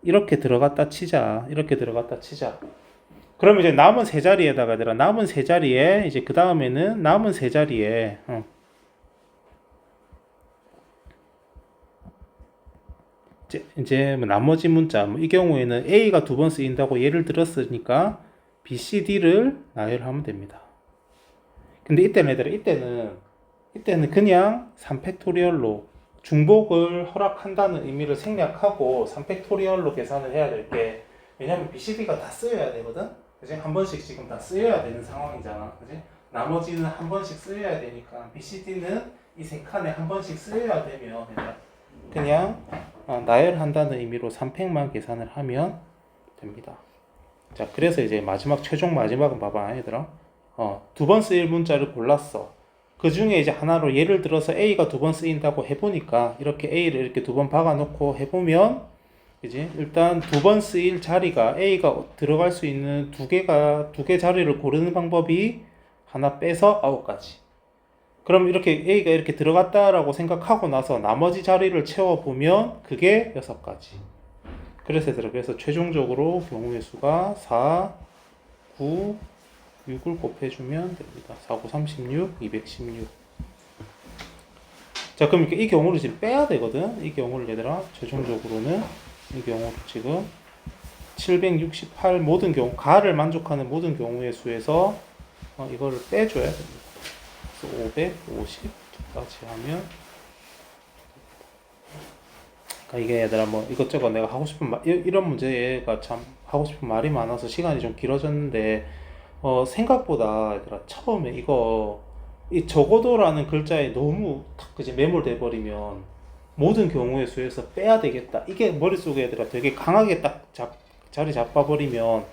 이렇게 들어갔다 치자. 그러면 이제 남은 세 자리에다가 얘들아, 이제 그 다음에는 남은 세 자리에 이제 뭐 나머지 문자, 뭐 이 경우에는 A가 두 번 쓰인다고 예를 들었으니까 B, C, D를 나열하면 됩니다. 근데 이때는 그냥 3팩토리얼로 중복을 허락한다는 의미를 생략하고 3팩토리얼로 계산을 해야 될 게, 왜냐면 BCD가 다 쓰여야 되거든? 그지? 한 번씩 지금 다 쓰여야 되는 상황이잖아. 그지? 나머지는 한 번씩 쓰여야 되니까 BCD는 이 세 칸에 한 번씩 쓰여야 되면 그냥 나열한다는 의미로 3팩만 계산을 하면 됩니다. 자, 그래서 이제 최종 마지막은 봐봐, 얘들아. 두 번 쓰일 문자를 골랐어. 그 중에 이제 하나로 예를 들어서 A가 두 번 쓰인다고 해보니까 이렇게 A를 이렇게 두 번 박아놓고 해보면, 이제 일단 두 번 쓰일 자리가 A가 들어갈 수 있는 두 개 자리를 고르는 방법이 하나 빼서 9가지. 그럼 이렇게 A가 이렇게 들어갔다라고 생각하고 나서 나머지 자리를 채워보면 그게 6가지. 그래서 최종적으로 경우의 수가 4, 9, 6을 곱해주면 됩니다. 4, 9, 36, 216. 자, 그럼 이 경우를 지금 빼야 되거든. 이 경우를 얘들아, 최종적으로는 이 경우를 지금 768 모든 경우, 가를 만족하는 모든 경우의 수에서 이거를 빼줘야 됩니다. 그래서 550까지 하면, 그러니까 이게 얘들아 뭐 이것저것 내가 하고 싶은 이런 문제가 참 하고 싶은 말이 많아서 시간이 좀 길어졌는데, 생각보다 얘들아 처음에 이 적어도라는 글자에 너무 그지 매몰돼 버리면 모든 경우의 수에서 빼야 되겠다, 이게 머릿속에 얘들아 되게 강하게 딱 자리 잡아 버리면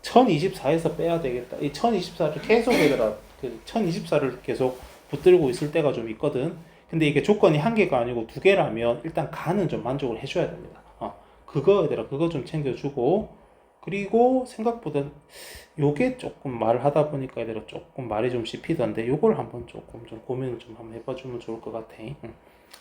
1024에서 빼야 되겠다, 이 1024를 계속 얘들아 그 1024를 계속 붙들고 있을 때가 좀 있거든. 근데 이게 조건이 한 개가 아니고 두 개라면 일단 가는 좀 만족을 해줘야 됩니다. 그거 얘들아 그거 좀 챙겨주고, 그리고 생각보다 요게 조금 말을 하다 보니까 얘들아 조금 말이 좀 씹히던데, 요걸 한번 조금 좀 고민을 좀 한번 해봐주면 좋을 것 같아.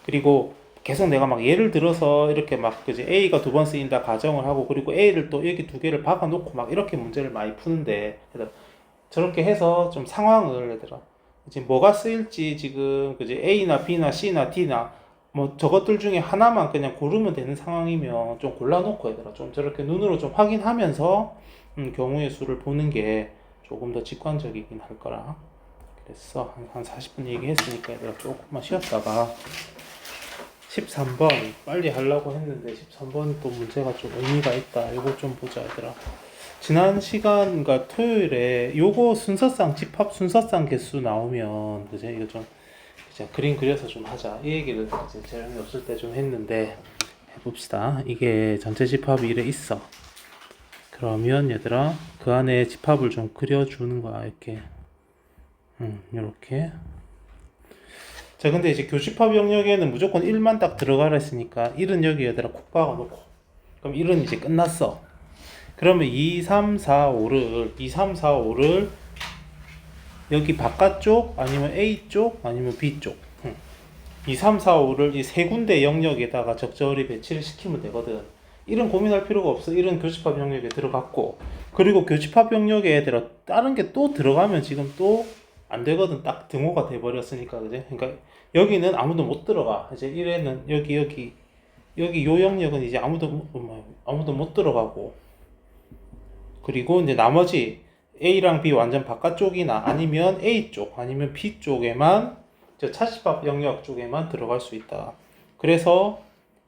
그리고 계속 내가 막 예를 들어서 이렇게 막 그지 A가 두 번 쓰인다 가정을 하고, 그리고 A를 또 여기 두 개를 박아놓고 막 이렇게 문제를 많이 푸는데, 얘들아 저렇게 해서 좀 상황을 얘들아 이제 뭐가 쓰일지 지금 그지 A나 B나 C나 D나 뭐 저것들 중에 하나만 그냥 고르면 되는 상황이면 좀 골라놓고 얘들아 좀 저렇게 눈으로 좀 확인하면서 경우의 수를 보는 게 조금 더 직관적이긴 할 거라. 그래서 한 40분 얘기했으니까 얘들아 조금만 쉬었다가 13번 빨리 하려고 했는데 13번 또 문제가 좀 의미가 있다. 이거 좀 보자 얘들아. 지난 시간, 그러니까 토요일에 요거 집합 순서상 개수 나오면 그제 이거 좀 그냥 그림 그려서 좀 하자, 이 얘기를 이제 재량이 없을 때 좀 했는데 해봅시다. 이게 전체 집합이 이래 있어. 그러면 얘들아 그 안에 집합을 좀 그려주는 거야, 이렇게. 요렇게. 자, 근데 이제 교집합 영역에는 무조건 1만 딱 들어가라 했으니까 1은 여기 얘들아 콕 박아놓고, 그럼 1은 이제 끝났어. 그러면 2, 3, 4, 5를 여기 바깥쪽 아니면 A 쪽 아니면 B 쪽 2, 3, 4, 5를 이 세 군데 영역에다가 적절히 배치를 시키면 되거든. 이런 고민할 필요가 없어. 이런 교집합 영역에 들어갔고, 그리고 교집합 영역에 다른 게 또 들어가면 지금 또 안 되거든. 딱 등호가 돼버렸으니까, 그지? 그러니까 여기는 아무도 못 들어가. 이제 1에는 여기 요 영역은 이제 아무도 못 들어가고, 그리고 이제 나머지 A랑 B 완전 바깥쪽이나 아니면 A 쪽 아니면 B 쪽에만 차집합 영역 쪽에만 들어갈 수 있다. 그래서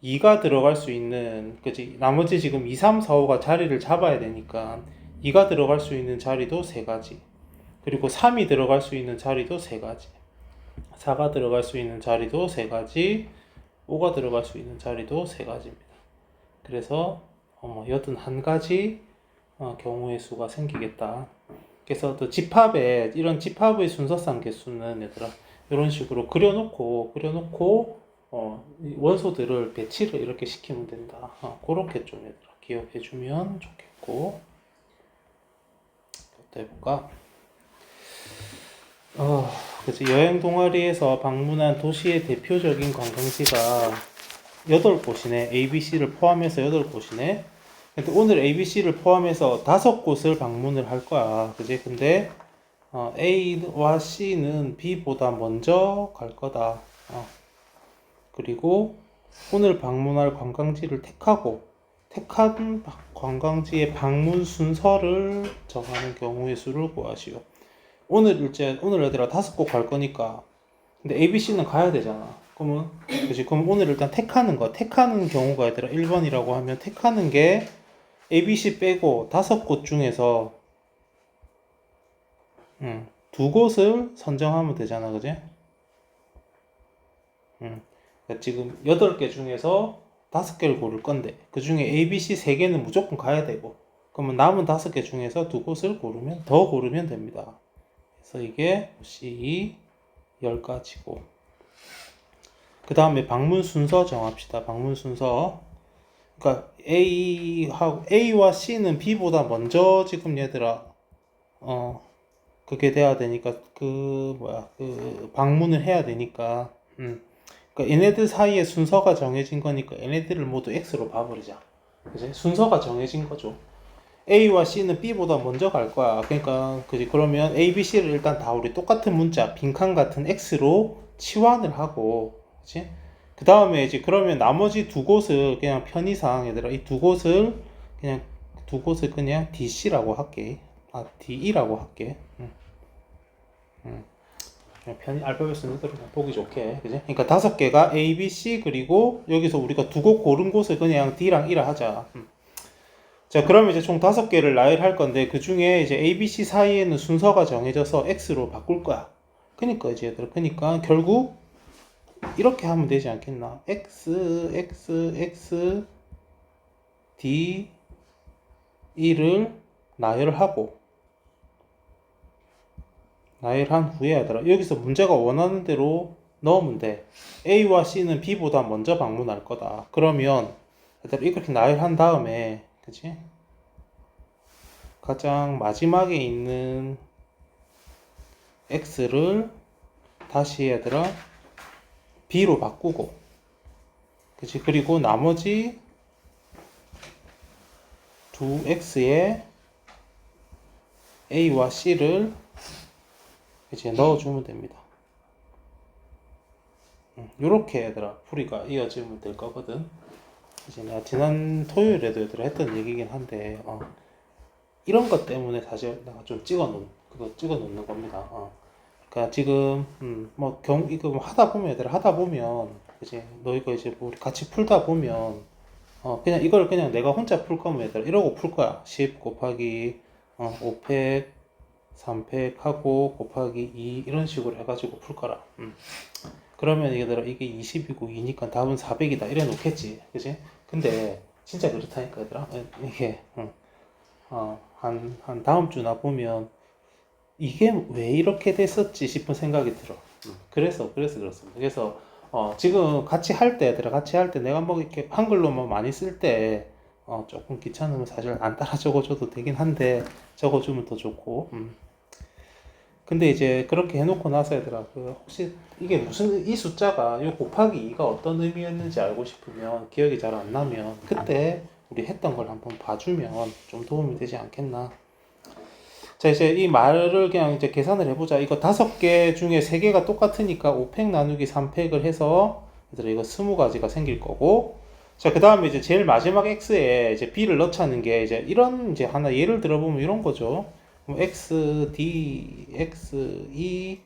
2가 들어갈 수 있는, 그지? 나머지 지금 2, 3, 4, 5가 자리를 잡아야 되니까 2가 들어갈 수 있는 자리도 3가지. 그리고 3이 들어갈 수 있는 자리도 3가지. 4가 들어갈 수 있는 자리도 3가지. 5가 들어갈 수 있는 자리도 3가지입니다. 그래서 81가지 경우의 수가 생기겠다. 그래서 또 집합에 이런 집합의 순서상 개수는 얘들아 이런 식으로 그려놓고 원소들을 배치를 이렇게 시키면 된다. 그렇게 좀 얘들아 기억해주면 좋겠고. 또 해볼까? 그치. 여행 동아리에서 방문한 도시의 대표적인 관광지가 8곳이네. ABC를 포함해서 8곳이네. 근데 오늘 ABC를 포함해서 5곳을 방문을 할 거야. 그지? 근데 A와 C는 B보다 먼저 갈 거다. 그리고 오늘 방문할 관광지를 택한 관광지의 방문 순서를 정하는 경우의 수를 구하시오. 오늘 애들아 5곳 갈 거니까. 근데 ABC는 가야 되잖아. 그럼 오늘 일단 택하는 경우가 얘들아 1번이라고 하면 택하는 게 ABC 빼고 5곳 중에서 2곳을 선정하면 되잖아, 그지? 그러니까 지금 8개 중에서 5개를 고를 건데 그 중에 A, B, C 3개는 무조건 가야 되고, 그러면 남은 5개 중에서 2곳을 고르면 됩니다. 그래서 이게 C 10가지고, 그 다음에 방문 순서 정합시다. 방문 순서. 그러니까 A와 C는 B보다 먼저 지금 얘들아 그게 돼야 되니까 방문을 해야 되니까 그러니까 얘네들 사이에 순서가 정해진 거니까 얘네들을 모두 X로 봐버리자. 그지? 순서가 정해진 거죠. A와 C는 B보다 먼저 갈 거야. 그러니까 그지? 그러면 A, B, C를 일단 다 우리 똑같은 문자 빈칸 같은 X로 치환을 하고, 그지? 그 다음에 이제 그러면 나머지 2곳을 그냥 편의상 얘들아 이 2곳을 그냥 DC라고 할게. DE라고 할게. 그냥 알파벳 쓰는 대로 보기 좋게, 그지? 그러니까 5개가 A, B, C, 그리고 여기서 우리가 2곳 고른 곳을 그냥 D랑 E라 하자. 자, 그러면 이제 총 5개를 나열할 건데 그 중에 이제 A, B, C 사이에는 순서가 정해져서 X로 바꿀 거야. 그러니까 결국 이렇게 하면 되지 않겠나? X, D, E를 나열한 후에 하더라. 여기서 문제가 원하는 대로 넣으면 돼. A와 C는 B보다 먼저 방문할 거다. 그러면 이렇게 나열한 다음에, 그치? 가장 마지막에 있는 X를 다시 얘들아 B로 바꾸고, 그치? 그리고 나머지 2X에 A와 C를 이제 넣어주면 됩니다. 요렇게 얘들아 풀이가 이어지면 될 거거든. 이제 내가 지난 토요일에도 얘들아 했던 얘기긴 한데 이런 것 때문에 사실 내가 좀 찍어 놓는 겁니다. 그러니까 지금 이거 하다 보면 이제 너 이거 이제 우리 같이 풀다 보면 그냥 이걸 그냥 내가 혼자 풀 거면 얘들아 이러고 풀 거야. 10 곱하기 5팩 3팩 하고 곱하기 2 이런 식으로 해가지고 풀 거라. 그러면 얘들아 이게 20이고 2니까 답은 400이다 이래 놓겠지, 그지? 근데 진짜 그렇다니까 얘들아. 이게 한 다음 주나 보면 이게 왜 이렇게 됐었지 싶은 생각이 들어. 그래서 그렇습니다. 그래서 지금 같이 할 때 내가 뭐 이렇게 한글로만 많이 쓸 때 조금 귀찮으면 사실 안 따라 적어줘도 되긴 한데 적어주면 더 좋고. 근데 이제 그렇게 해놓고 나서 얘들아, 혹시 이게 무슨, 이 숫자가 요 곱하기 2가 어떤 의미였는지 알고 싶으면, 기억이 잘 안 나면 그때 우리 했던 걸 한번 봐주면 좀 도움이 되지 않겠나. 자, 이제 이 말을 그냥 이제 계산을 해보자. 이거 5개 중에 3개가 똑같으니까 5팩 나누기 3팩을 해서 얘들아 이거 20가지가 생길 거고, 자, 그 다음에 이제 제일 마지막 x에 이제 b를 넣자는 게 이제 이런, 이제 하나 예를 들어보면 이런 거죠. x, d, x, e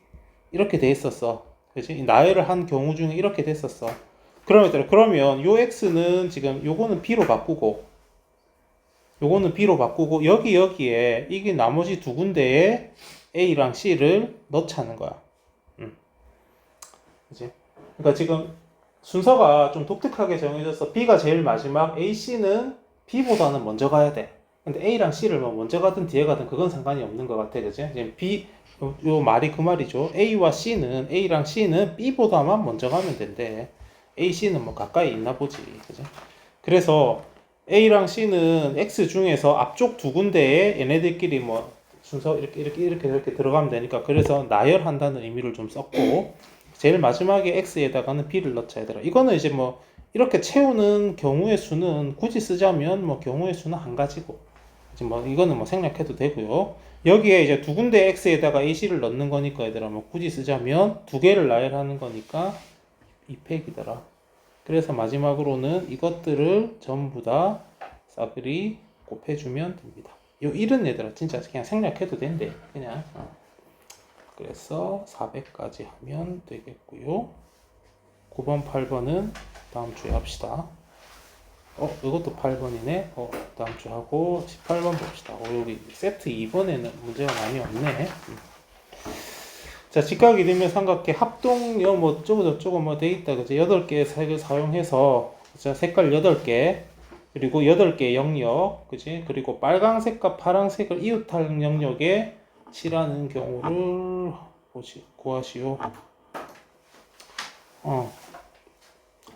이렇게 돼 있었어. 그치? 나열을 한 경우 중에 이렇게 됐었어. 그러면 요 x는 지금 요거는 b로 바꾸고, 요거는 b로 바꾸고, 여기에 이게 나머지 두 군데에 a랑 c를 넣자는 거야. 그치? 그러니까 지금 순서가 좀 독특하게 정해져서 b가 제일 마지막, a, c는 b보다는 먼저 가야 돼. 근데 a랑 c를 뭐 먼저 가든 뒤에 가든 그건 상관이 없는 것 같아. 그치? 지금 요 말이 그 말이죠. a랑 c는 b보다만 먼저 가면 된대. a, c는 뭐 가까이 있나 보지. 그치? 그래서 a랑 c는 x 중에서 앞쪽 두 군데에 얘네들끼리 뭐 순서 이렇게 들어가면 되니까, 그래서 나열한다는 의미를 좀 썼고, 제일 마지막에 x에다가는 b를 넣자 얘들아. 이거는 이제 뭐 이렇게 채우는 경우의 수는 굳이 쓰자면 뭐 경우의 수는 한 가지고, 이제 뭐 이거는 뭐 생략해도 되고요. 여기에 이제 두 군데 x에다가 ac를 넣는 거니까 얘들아, 뭐 굳이 쓰자면 두 개를 나열하는 거니까 2팩이더라. 그래서 마지막으로는 이것들을 전부 다 싸그리 곱해주면 됩니다. 요 1은 얘들아 진짜 그냥 생략해도 된대. 그냥 그래서 400까지 하면 되겠고요. 9번, 8번은 다음 주에 합시다. 이것도 8번이네. 다음 주 하고 18번 봅시다. 여기 세트 2번에는 문제가 많이 없네. 자, 직각 이등변 삼각계 합동요 뭐 저거 뭐 돼 있다. 그죠? 8개의 색을 사용해서, 자, 색깔 8개, 그리고 8개의 영역, 그지? 그리고 빨강색과 파란색을 이웃할 영역에 칠하는 경우를 구하시오.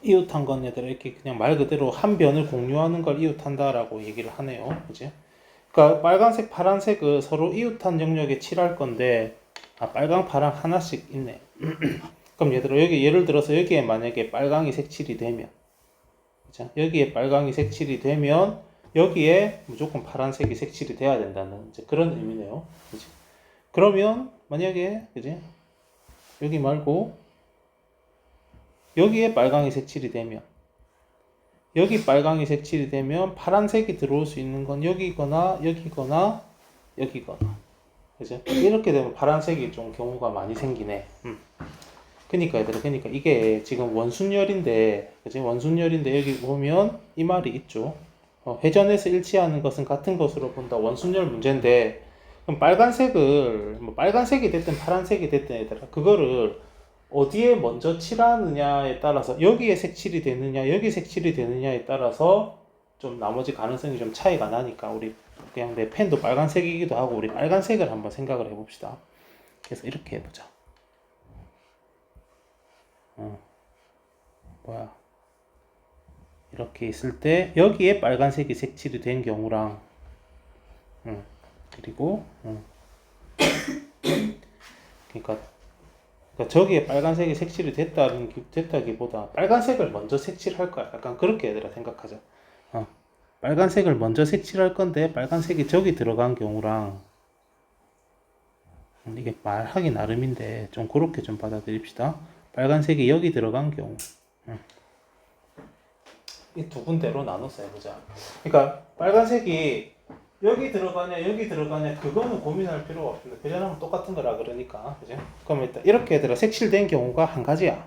이웃한 건 얘들아 이렇게 그냥 말 그대로 한 변을 공유하는 걸 이웃한다라고 얘기를 하네요. 그지? 그러니까 빨간색, 파란색을 서로 이웃한 영역에 칠할 건데, 빨강, 파랑 하나씩 있네. 그럼 얘들아 여기 예를 들어서 여기에 만약에 빨강이 색칠이 되면, 그죠? 여기에 빨강이 색칠이 되면 여기에 무조건 파란색이 색칠이 돼야 된다는 이제 그런 의미네요. 그지? 그러면 만약에, 그지? 여기 말고 여기에 빨강이 색칠이 되면, 여기 빨강이 색칠이 되면 파란색이 들어올 수 있는 건 여기거나 여기거나 여기거나. 그죠? 이렇게 되면 파란색이 좀 경우가 많이 생기네. 그니까 얘들아, 그니까 이게 지금 원순열인데, 그지? 원순열인데 여기 보면 이 말이 있죠. 회전에서 일치하는 것은 같은 것으로 본다. 원순열 문제인데, 그럼 빨간색을 뭐 빨간색이 됐든 파란색이 됐든 얘들아, 그거를 어디에 먼저 칠하느냐에 따라서, 여기에 색칠이 되느냐 여기 색칠이 되느냐에 따라서 좀 나머지 가능성이 좀 차이가 나니까, 우리 그냥 내 펜도 빨간색이기도 하고 우리 빨간색을 한번 생각을 해봅시다. 그래서 이렇게 해보자. 이렇게 있을 때 여기에 빨간색이 색칠이 된 경우랑, 그리고 그러니까 저기에 빨간색이 색칠이 됐다기보다 빨간색을 먼저 색칠할 거야. 약간 그렇게 얘들아 생각하자. 빨간색을 먼저 색칠할 건데 빨간색이 저기 들어간 경우랑, 이게 말하기 나름인데 좀 그렇게 좀 받아들입시다. 빨간색이 여기 들어간 경우, 이 두 군데로 나눠서 해보자. 그러니까 빨간색이 여기 들어가냐 그거는 고민할 필요가 없습니다. 그전하면 똑같은 거라 그러니까, 그죠? 그럼 일단 이렇게 얘들아 색칠된 경우가 한 가지야.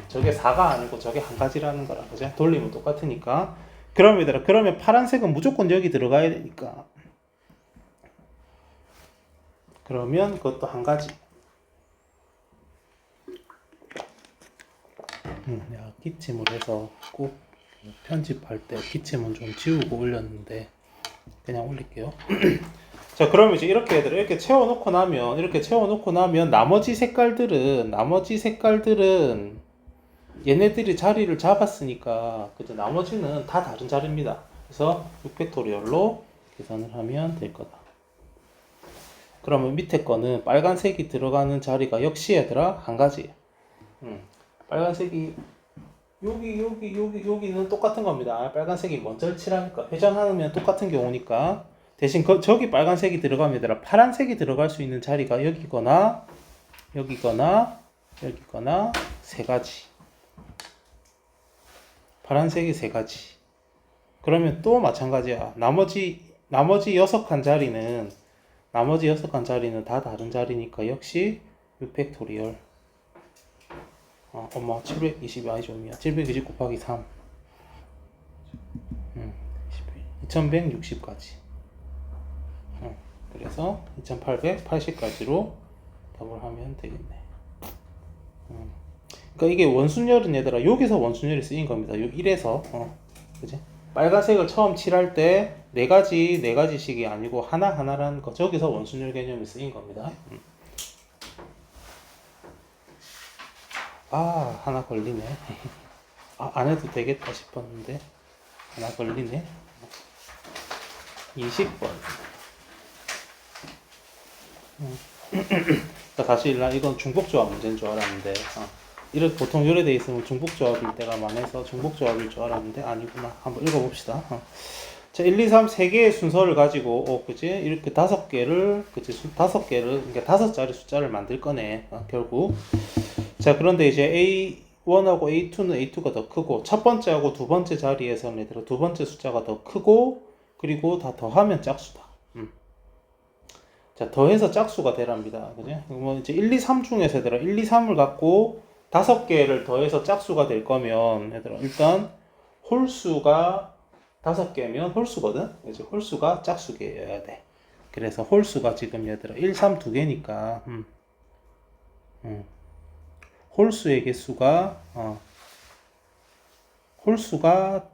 저게 4가 아니고 저게 한 가지라는 거라, 그죠? 돌리면 똑같으니까. 그러면 파란색은 무조건 여기 들어가야 되니까, 그러면 그것도 한 가지. 내가 기침을 해서 꼭 편집할 때 기침은 좀 지우고 올렸는데 그냥 올릴게요. 자, 그럼 이제 이렇게 채워놓고 나면 나머지 색깔들은 얘네들이 자리를 잡았으니까, 그죠? 나머지는 다 다른 자리입니다. 그래서 6팩토리얼로 계산을 하면 될 거다. 그러면 밑에 거는 빨간색이 들어가는 자리가 역시 얘들아 한 가지. 빨간색이 여기는 똑같은 겁니다. 빨간색이 먼저 칠하니까 회전하면 똑같은 경우니까 대신 저기 빨간색이 들어가면 얘들아 파란색이 들어갈 수 있는 자리가 여기거나 세 가지. 파란색이 세 가지. 그러면 또 마찬가지야. 나머지 6칸 자리는 다 다른 자리니까 역시 6팩토리얼. 엄마 720이 아니죠. 720 곱하기 3. 2160까지. 그래서 2880까지로 답을 하면 되겠네. 그러니까 이게 원순열은 얘들아 여기서 원순열이 쓰인 겁니다. 요 1에서 그지? 빨간색을 처음 칠할 때 네 가지씩이 아니고 하나라는 거 저기서 원순열 개념이 쓰인 겁니다. 하나 걸리네. 안 해도 되겠다 싶었는데 하나 걸리네. 20번. 다시 이건 중복조합 문제인 줄 알았는데 이렇게 보통 요래 돼 있으면 중복조합일 때가 많아서 중복조합일 줄 알았는데 아니구나. 한번 읽어봅시다. 자, 1, 2, 3 세 개의 순서를 가지고 그치? 이렇게 5개를 그치? 5개를 그러니까 5자리 숫자를 만들 거네. 결국. 자, 그런데 이제 A1하고 A2는 A2가 더 크고 첫 번째하고 두 번째 자리에서는 얘들아 두 번째 숫자가 더 크고 그리고 다 더하면 짝수다. 자, 더해서 짝수가 되랍니다. 그지? 뭐 이제 1, 2, 3 중에서 얘들아 1, 2, 3을 갖고 5개를 더해서 짝수가 될 거면 얘들아 일단 홀수가 5개면 홀수거든? 이제 홀수가 짝수개여야 돼. 그래서 홀수가 지금 얘들아 1, 3 두 개니까 홀수의 개수가 홀수가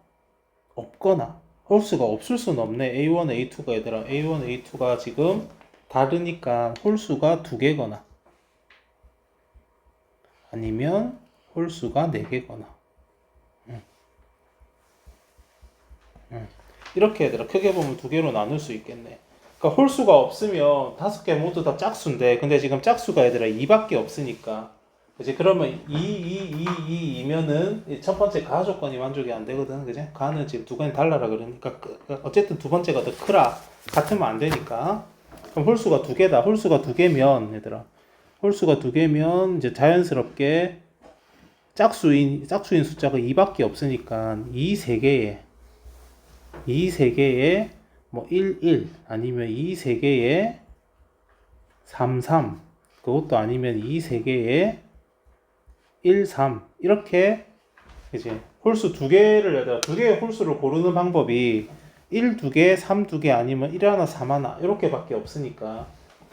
없거나 홀수가 없을 수는 없네. A1, A2가 얘들아 A1, A2가 지금 다르니까 홀수가 2개거나 아니면 홀수가 4개거나 이렇게 얘들아 크게 보면 2개로 나눌 수 있겠네. 그러니까 홀수가 없으면 5개 모두 다 짝수인데 근데 지금 짝수가 얘들아 2밖에 없으니까 그치? 그러면 2면은 첫 번째 가 조건이 만족이 안 되거든. 그지? 가는 지금 두 가지 달라라 그러니까 어쨌든 두 번째가 더 크라 같으면 안 되니까 그럼 홀수가 2개다. 홀수가 2개면 얘들아 홀수가 2개면 이제 자연스럽게 짝수인 숫자가 2밖에 없으니까 이 세 개에 뭐 1, 1 아니면 이 세 개에 3, 3 그것도 아니면 이 세 개에 1, 3 이렇게 이제 홀수 2개를 2개의 홀수를 고르는 방법이 1, 2개, 3, 2개 아니면 1 하나, 3 하나 이렇게 밖에 없으니까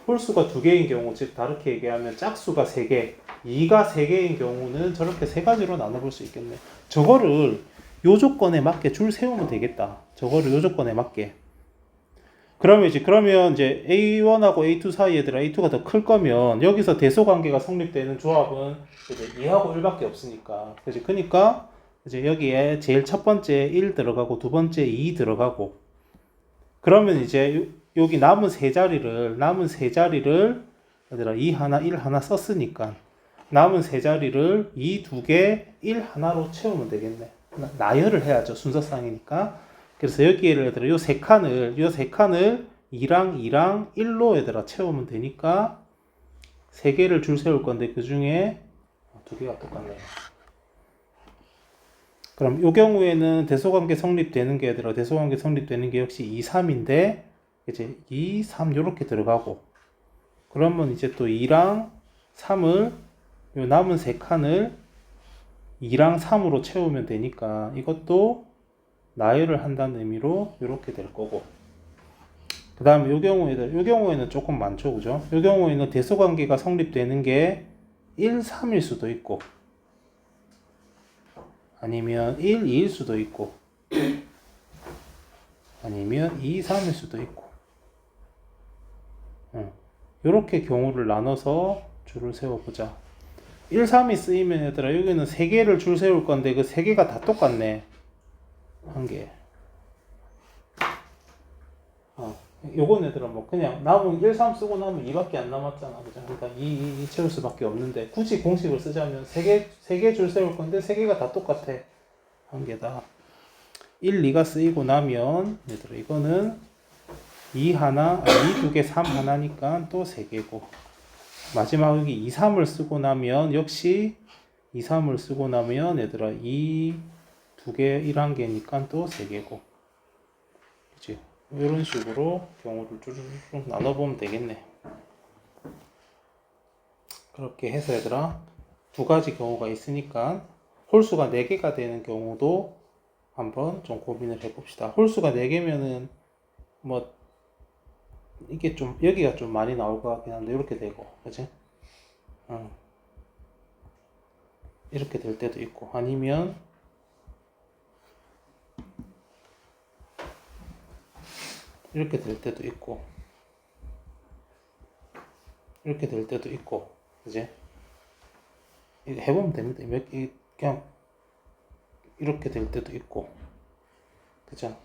홀수가 2개인 경우 즉 다르게 얘기하면 짝수가 3개 2가 3개인 경우는 저렇게 3가지로 나눠볼 수 있겠네. 저거를 요 조건에 맞게 줄 세우면 되겠다. 저거를 요 조건에 맞게. 그러면 이제 A1하고 A2 사이에 얘들아 A2가 더 클 거면 여기서 대소 관계가 성립되는 조합은 이제 2하고 1밖에 없으니까. 그지? 그러니까 이제 여기에 제일 첫 번째 1 들어가고 두 번째 2 들어가고 그러면 이제 여기 남은 세 자리를 얘들아 2 하나 1 하나 썼으니까 남은 세 자리를 2 2개 1 하나로 채우면 되겠네. 나열을 해야죠. 순서상이니까. 그래서 여기를 얘들아 요 세 칸을 2랑 1로 얘들아 채우면 되니까 세 개를 줄 세울 건데 그 중에 두 개가 똑같네요. 그럼 요 경우에는 대소관계 성립되는 게 얘들아 대소관계 성립되는 게 역시 2, 3인데 이제 2, 3 요렇게 들어가고 그러면 이제 또 2랑 3을 요 남은 세 칸을 2랑 3으로 채우면 되니까 이것도 나열을 한다는 의미로 이렇게 될 거고 그 다음에 요 경우에는 조금 많죠. 그죠? 요 경우에는 대소관계가 성립되는 게 1, 3일 수도 있고 아니면 1, 2일 수도 있고 아니면 2, 3일 수도 있고 이렇게 경우를 나눠서 줄을 세워보자. 1, 3이 쓰이면 얘들아 여기는 3개를 줄 세울 건데 그 3개가 다 똑같네. 한 개. 요건 얘들아 뭐 그냥 남은 1, 3 쓰고 나면 2밖에 안 남았잖아. 그죠? 그러니까 2 채울 수밖에 없는데 굳이 공식을 쓰자면 3개 줄 세울 건데 3개가 다 똑같아. 한 개다. 1, 2가 쓰이고 나면 얘들아 이거는 2 하나, 2 두 개, 3 하나니까 또 3개고 마지막 여기 2, 3을 쓰고 나면 역시 2, 3을 쓰고 나면 얘들아 2 두 개, 1 한 개니까 또 3개고 그치? 이런 식으로 경우를 쭈르륵 나눠보면 되겠네. 그렇게 해서 얘들아 두 가지 경우가 있으니까 홀수가 4개가 되는 경우도 한번 좀 고민을 해봅시다. 홀수가 4개면은 뭐 이게 좀 여기가 좀 많이 나올 것 같긴 한데 이렇게 되고 그치? 이렇게 될 때도 있고 아니면 이렇게 될 때도 있고 이렇게 될 때도 있고 그지? 이거 해보면 됩니다. 그냥 이렇게 될 때도 있고 그죠?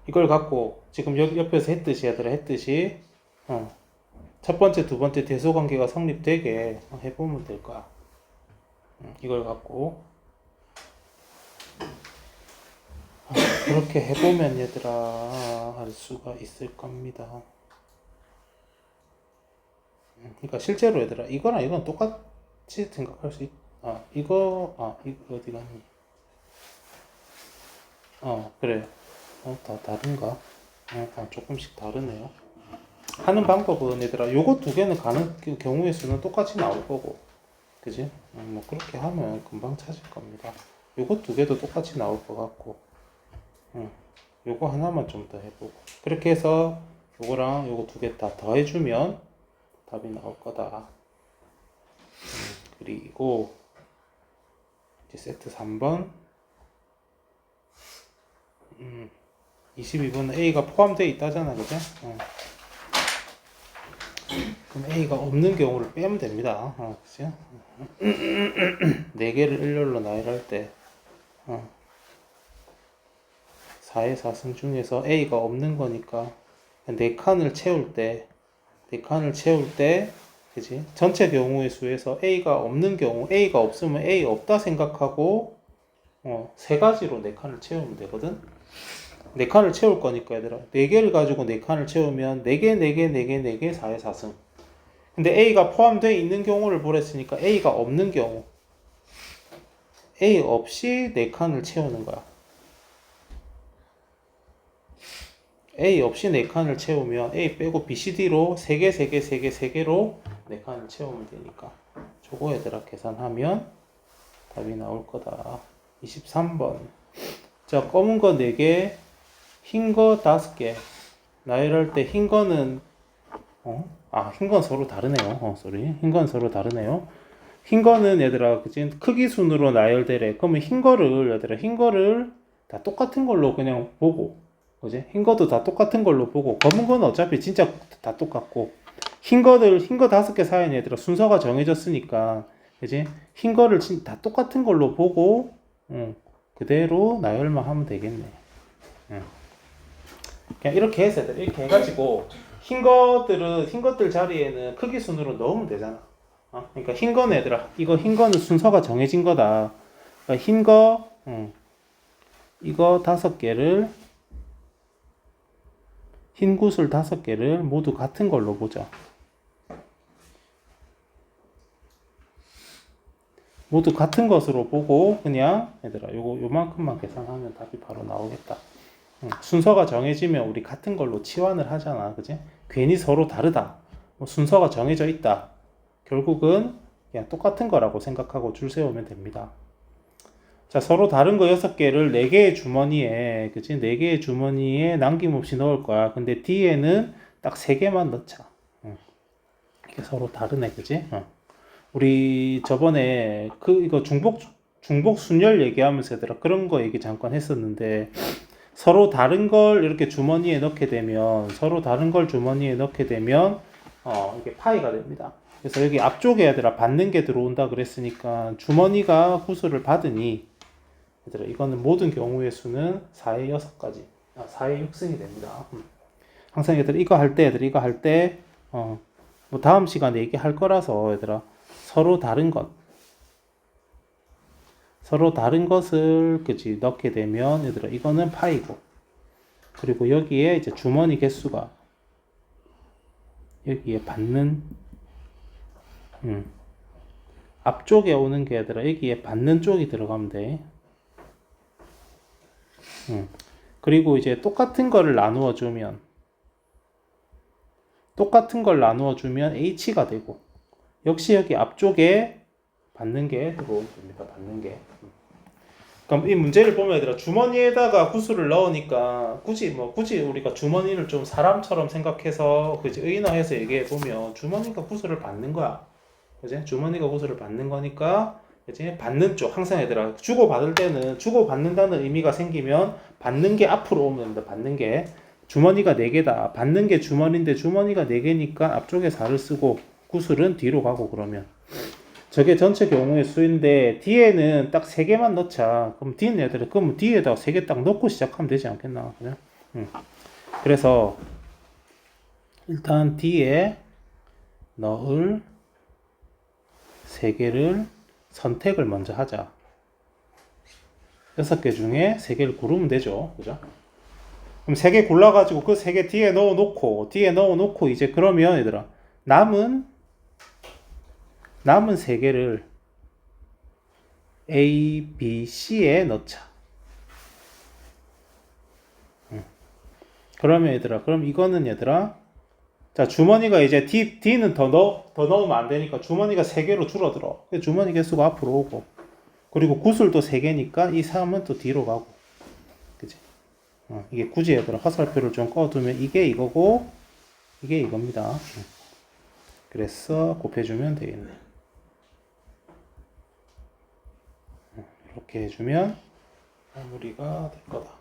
이걸 갖고 지금 옆에서 했듯이 얘들아 했듯이 첫 번째 두 번째 대소관계가 성립되게 해보면 될 거야. 이걸 갖고 그렇게 해보면 얘들아 알 수가 있을 겁니다. 그러니까 실제로 얘들아 이거랑 이건 똑같이 생각할 수 있. 이거 어디 갔니? 그래. 다 다른가? 조금씩 다르네요. 하는 방법은 얘들아 요거 두 개는 가는 경우의 수는 똑같이 나올 거고 그지? 뭐 그렇게 하면 금방 찾을 겁니다. 요거 두 개도 똑같이 나올 것 같고 요거 하나만 좀 더 해보고 그렇게 해서 요거랑 요거 두 개 다 더해주면 답이 나올 거다. 그리고 이제 세트 3번 22번은 A가 포함되어 있다잖아 그죠? 그럼 A가 없는 경우를 빼면 됩니다. 그죠? 4개를 일렬로 나열할 때 4의 4승 중에서 A가 없는 거니까 4칸을 채울 때 그지? 전체 경우의 수에서 A가 없는 경우 A가 없으면 A 없다 생각하고 3가지로 4칸을 채우면 되거든. 4칸을 채울 거니까 얘들아 4개를 가지고 4칸을 채우면 4개 4개 4개 4개 4의 4승. 근데 A가 포함되어 있는 경우를 보랬으니까 A가 없는 경우 A 없이 4칸을 채우는 거야. A 없이 4칸을 채우면 A 빼고 BCD로 3개 3개 3개 3개로 4칸을 채우면 되니까 저거 얘들아 계산하면 답이 나올 거다. 23번 자 검은 거 4개 흰 거 5개 나열할 때 흰 거는 흰 건 서로 다르네요. 흰 건 서로 다르네요. 흰 거는 얘들아 그치 크기 순으로 나열되래. 그러면 흰 거를 다 똑같은 걸로 그냥 보고 그지? 흰 거도 다 똑같은 걸로 보고 검은 거는 어차피 진짜 다 똑같고 흰 거 5개 사이에 얘들아 순서가 정해졌으니까 그지? 흰 거를 다 똑같은 걸로 보고 그대로 나열만 하면 되겠네. 그냥 이렇게 해서 이렇게 해가지고 흰 것들 자리에는 크기 순으로 넣으면 되잖아. 그러니까 흰 거는 얘들아 이거 흰 거는 순서가 정해진 거다. 그러니까 흰 거 이거 5개를 흰 구슬 5개를 모두 같은 걸로 보자. 모두 같은 것으로 보고 그냥 얘들아 요만큼만 계산하면 답이 바로 나오겠다. 순서가 정해지면 우리 같은 걸로 치환을 하잖아. 그지? 괜히 서로 다르다. 순서가 정해져 있다. 결국은 그냥 똑같은 거라고 생각하고 줄 세우면 됩니다. 자, 서로 다른 거 6개를 4개의 주머니에, 그치? 4개의 주머니에 남김없이 넣을 거야. 근데 뒤에는 딱 3개만 넣자. 이게 서로 다르네, 그치? 우리 저번에 이거 중복 순열 얘기하면서 얘들아 그런 거 얘기 잠깐 했었는데 서로 다른 걸 이렇게 주머니에 넣게 되면 이게 파이가 됩니다. 그래서 여기 앞쪽에 얘들아 받는 게 들어온다 그랬으니까 주머니가 구슬을 받으니 얘들아 이거는 모든 경우의 수는 4의 6가지 4의 6승이 됩니다. 항상 얘들아 이거 할 때 이거 할 때 뭐 다음 시간에 얘기할 거라서 얘들아 서로 다른 것을 그지 넣게 되면 얘들아 이거는 파이고 그리고 여기에 이제 주머니 개수가 여기에 받는 앞쪽에 오는 게 얘들아 여기에 받는 쪽이 들어가면 돼. 그리고 이제 똑같은 걸 나누어 주면 H가 되고 역시 여기 앞쪽에 받는 게 들어오면 됩니다. 받는 게. 그럼 이 문제를 보면 얘들아 주머니에다가 구슬을 넣으니까 굳이 우리가 주머니를 좀 사람처럼 생각해서 그지 의인화해서 얘기해 보면 주머니가 구슬을 받는 거야. 그지? 주머니가 구슬을 받는 거니까 그지? 받는 쪽 항상 얘들아 주고 받을 때는 주고 받는다는 의미가 생기면 받는 게 앞으로 오면 됩니다. 받는 게 주머니가 4개다. 받는 게 주머니인데 주머니가 4개니까 앞쪽에 4를 쓰고 구슬은 뒤로 가고 그러면 저게 전체 경우의 수인데 뒤에는 딱 3개만 넣자. 그럼 뒤는 얘들아 그럼 뒤에다가 3개 딱 넣고 시작하면 되지 않겠나? 그냥? 그래서 일단 뒤에 넣을 3개를 선택을 먼저 하자. 6개 중에 3개를 고르면 되죠. 그죠? 그럼 3개 골라가지고 그 3개 뒤에 넣어놓고 이제 그러면 얘들아 남은 3개를 A, B, C에 넣자. 그러면 얘들아 그럼 이거는 얘들아 자 주머니가 이제 D는 더 넣으면 안 되니까 주머니가 3개로 줄어들어. 주머니 개수가 앞으로 오고 그리고 구슬도 3개니까 이 3은 또 뒤로 가고 그치? 이게 굳이 얘들아 화살표를 좀 꺼두면 이게 이거고 이게 이겁니다. 그래서 곱해주면 되겠네. 이렇게 해주면 마무리가 될 거다.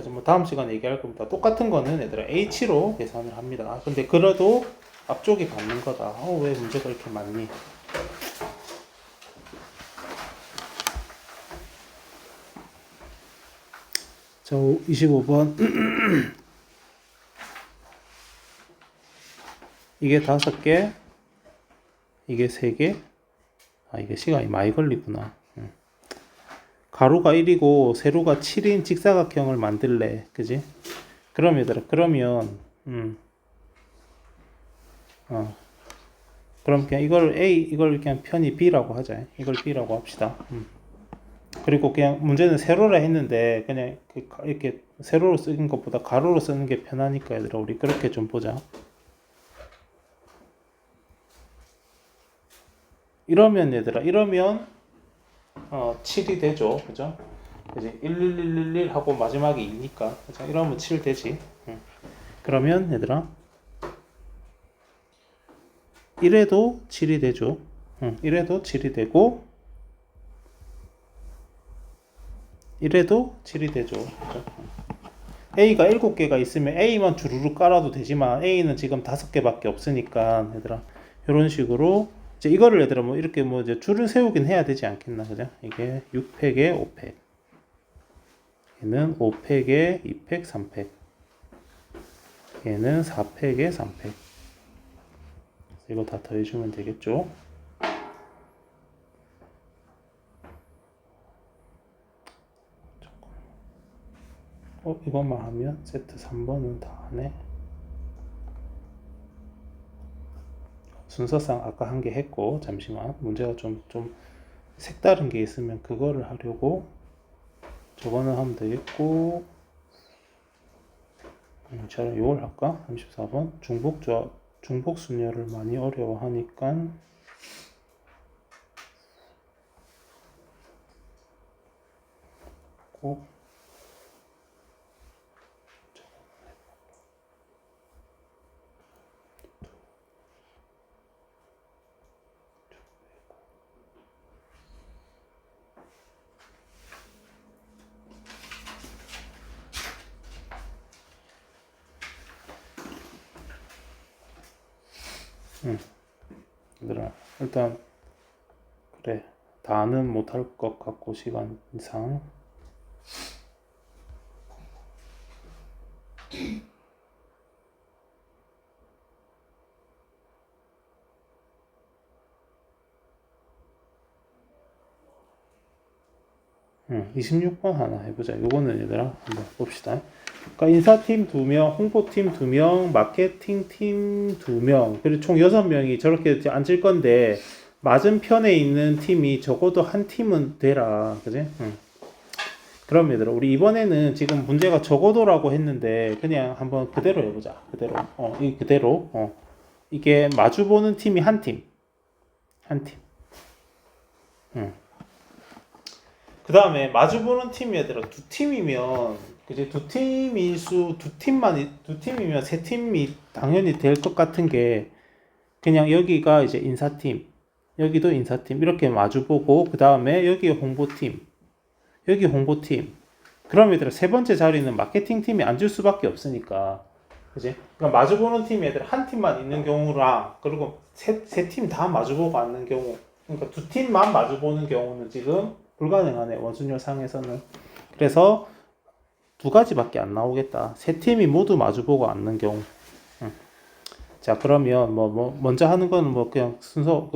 뭐 다음 시간에 얘기할 겁니다. 똑같은 거는 얘들아 H로 계산을 합니다. 근데 그래도 앞쪽이 받는 거다. 왜 문제가 이렇게 많니? 자, 25번. 이게 5개, 이게 3개. 이게 시간이 많이 걸리구나. 가로가 1이고 세로가 7인 직사각형을 만들래. 그지? 그럼 얘들아, 그러면 그럼 그냥 이걸 그냥 편히 B라고 하자. 이걸 B라고 합시다. 그리고 그냥 문제는 세로라 했는데 그냥 이렇게 세로로 쓰는 것보다 가로로 쓰는 게 편하니까 얘들아 우리 그렇게 좀 보자. 이러면 얘들아 7이 되죠. 그죠? 이제 11111 하고 마지막에 2니까 그죠? 이러면 7 되지. 그러면 얘들아 1에도 7이 되죠. 1에도 7이 되고 1에도 7이 되죠. 그죠? A가 7개가 있으면 A만 주르륵 깔아도 되지만 A는 지금 5개밖에 없으니까 얘들아 이런 식으로 이제 이거를 얘들아 뭐 이렇게 뭐 이제 줄을 세우긴 해야 되지 않겠나. 그죠? 이게 6팩에 5팩 얘는 5팩에 2팩 3팩 얘는 4팩에 3팩 이거 다 더해주면 되겠죠. 이것만 하면 세트 3번은 다 하네. 순서상 아까 한 개 했고 잠시만 문제가 좀 색다른 게 있으면 그거를 하려고 저거는 하면 되겠고 자 이걸 할까? 34번 중복 순열을 많이 어려워하니까 꼭 얘들아 일단 그래 다는 못할 것 같고 시간상 26번 하나 해보자. 요거는 얘들아 한번 봅시다. 그러니까 인사팀 2명, 홍보팀 2명, 마케팅팀 2명, 그리고 총 6명이 저렇게 앉을 건데 맞은편에 있는 팀이 적어도 한 팀은 되라. 그지? 그럼 얘들아 우리 이번에는 지금 문제가 적어도라고 했는데 그냥 한번 그대로 해보자. 그대로. 그대로. 이게 마주보는 팀이 한 팀. 한 팀. 그 다음에 마주보는 팀이 얘들아 두 팀이면 그지 두 팀이면 세 팀이 당연히 될 것 같은 게 그냥 여기가 이제 인사팀, 여기도 인사팀 이렇게 마주보고 그 다음에 여기 홍보팀, 여기 홍보팀. 그럼 얘들아 세 번째 자리는 마케팅 팀이 앉을 수밖에 없으니까 그지? 그러니까 마주보는 팀이 얘들아 한 팀만 있는 경우랑 그리고 세 팀 다 마주보고 앉는 경우, 그러니까 두 팀만 마주보는 경우는 지금 불가능하네 원순열 상에서는. 그래서 두 가지밖에 안 나오겠다. 세 팀이 모두 마주보고 앉는 경우. 자 그러면 먼저 하는 거는 그냥 순서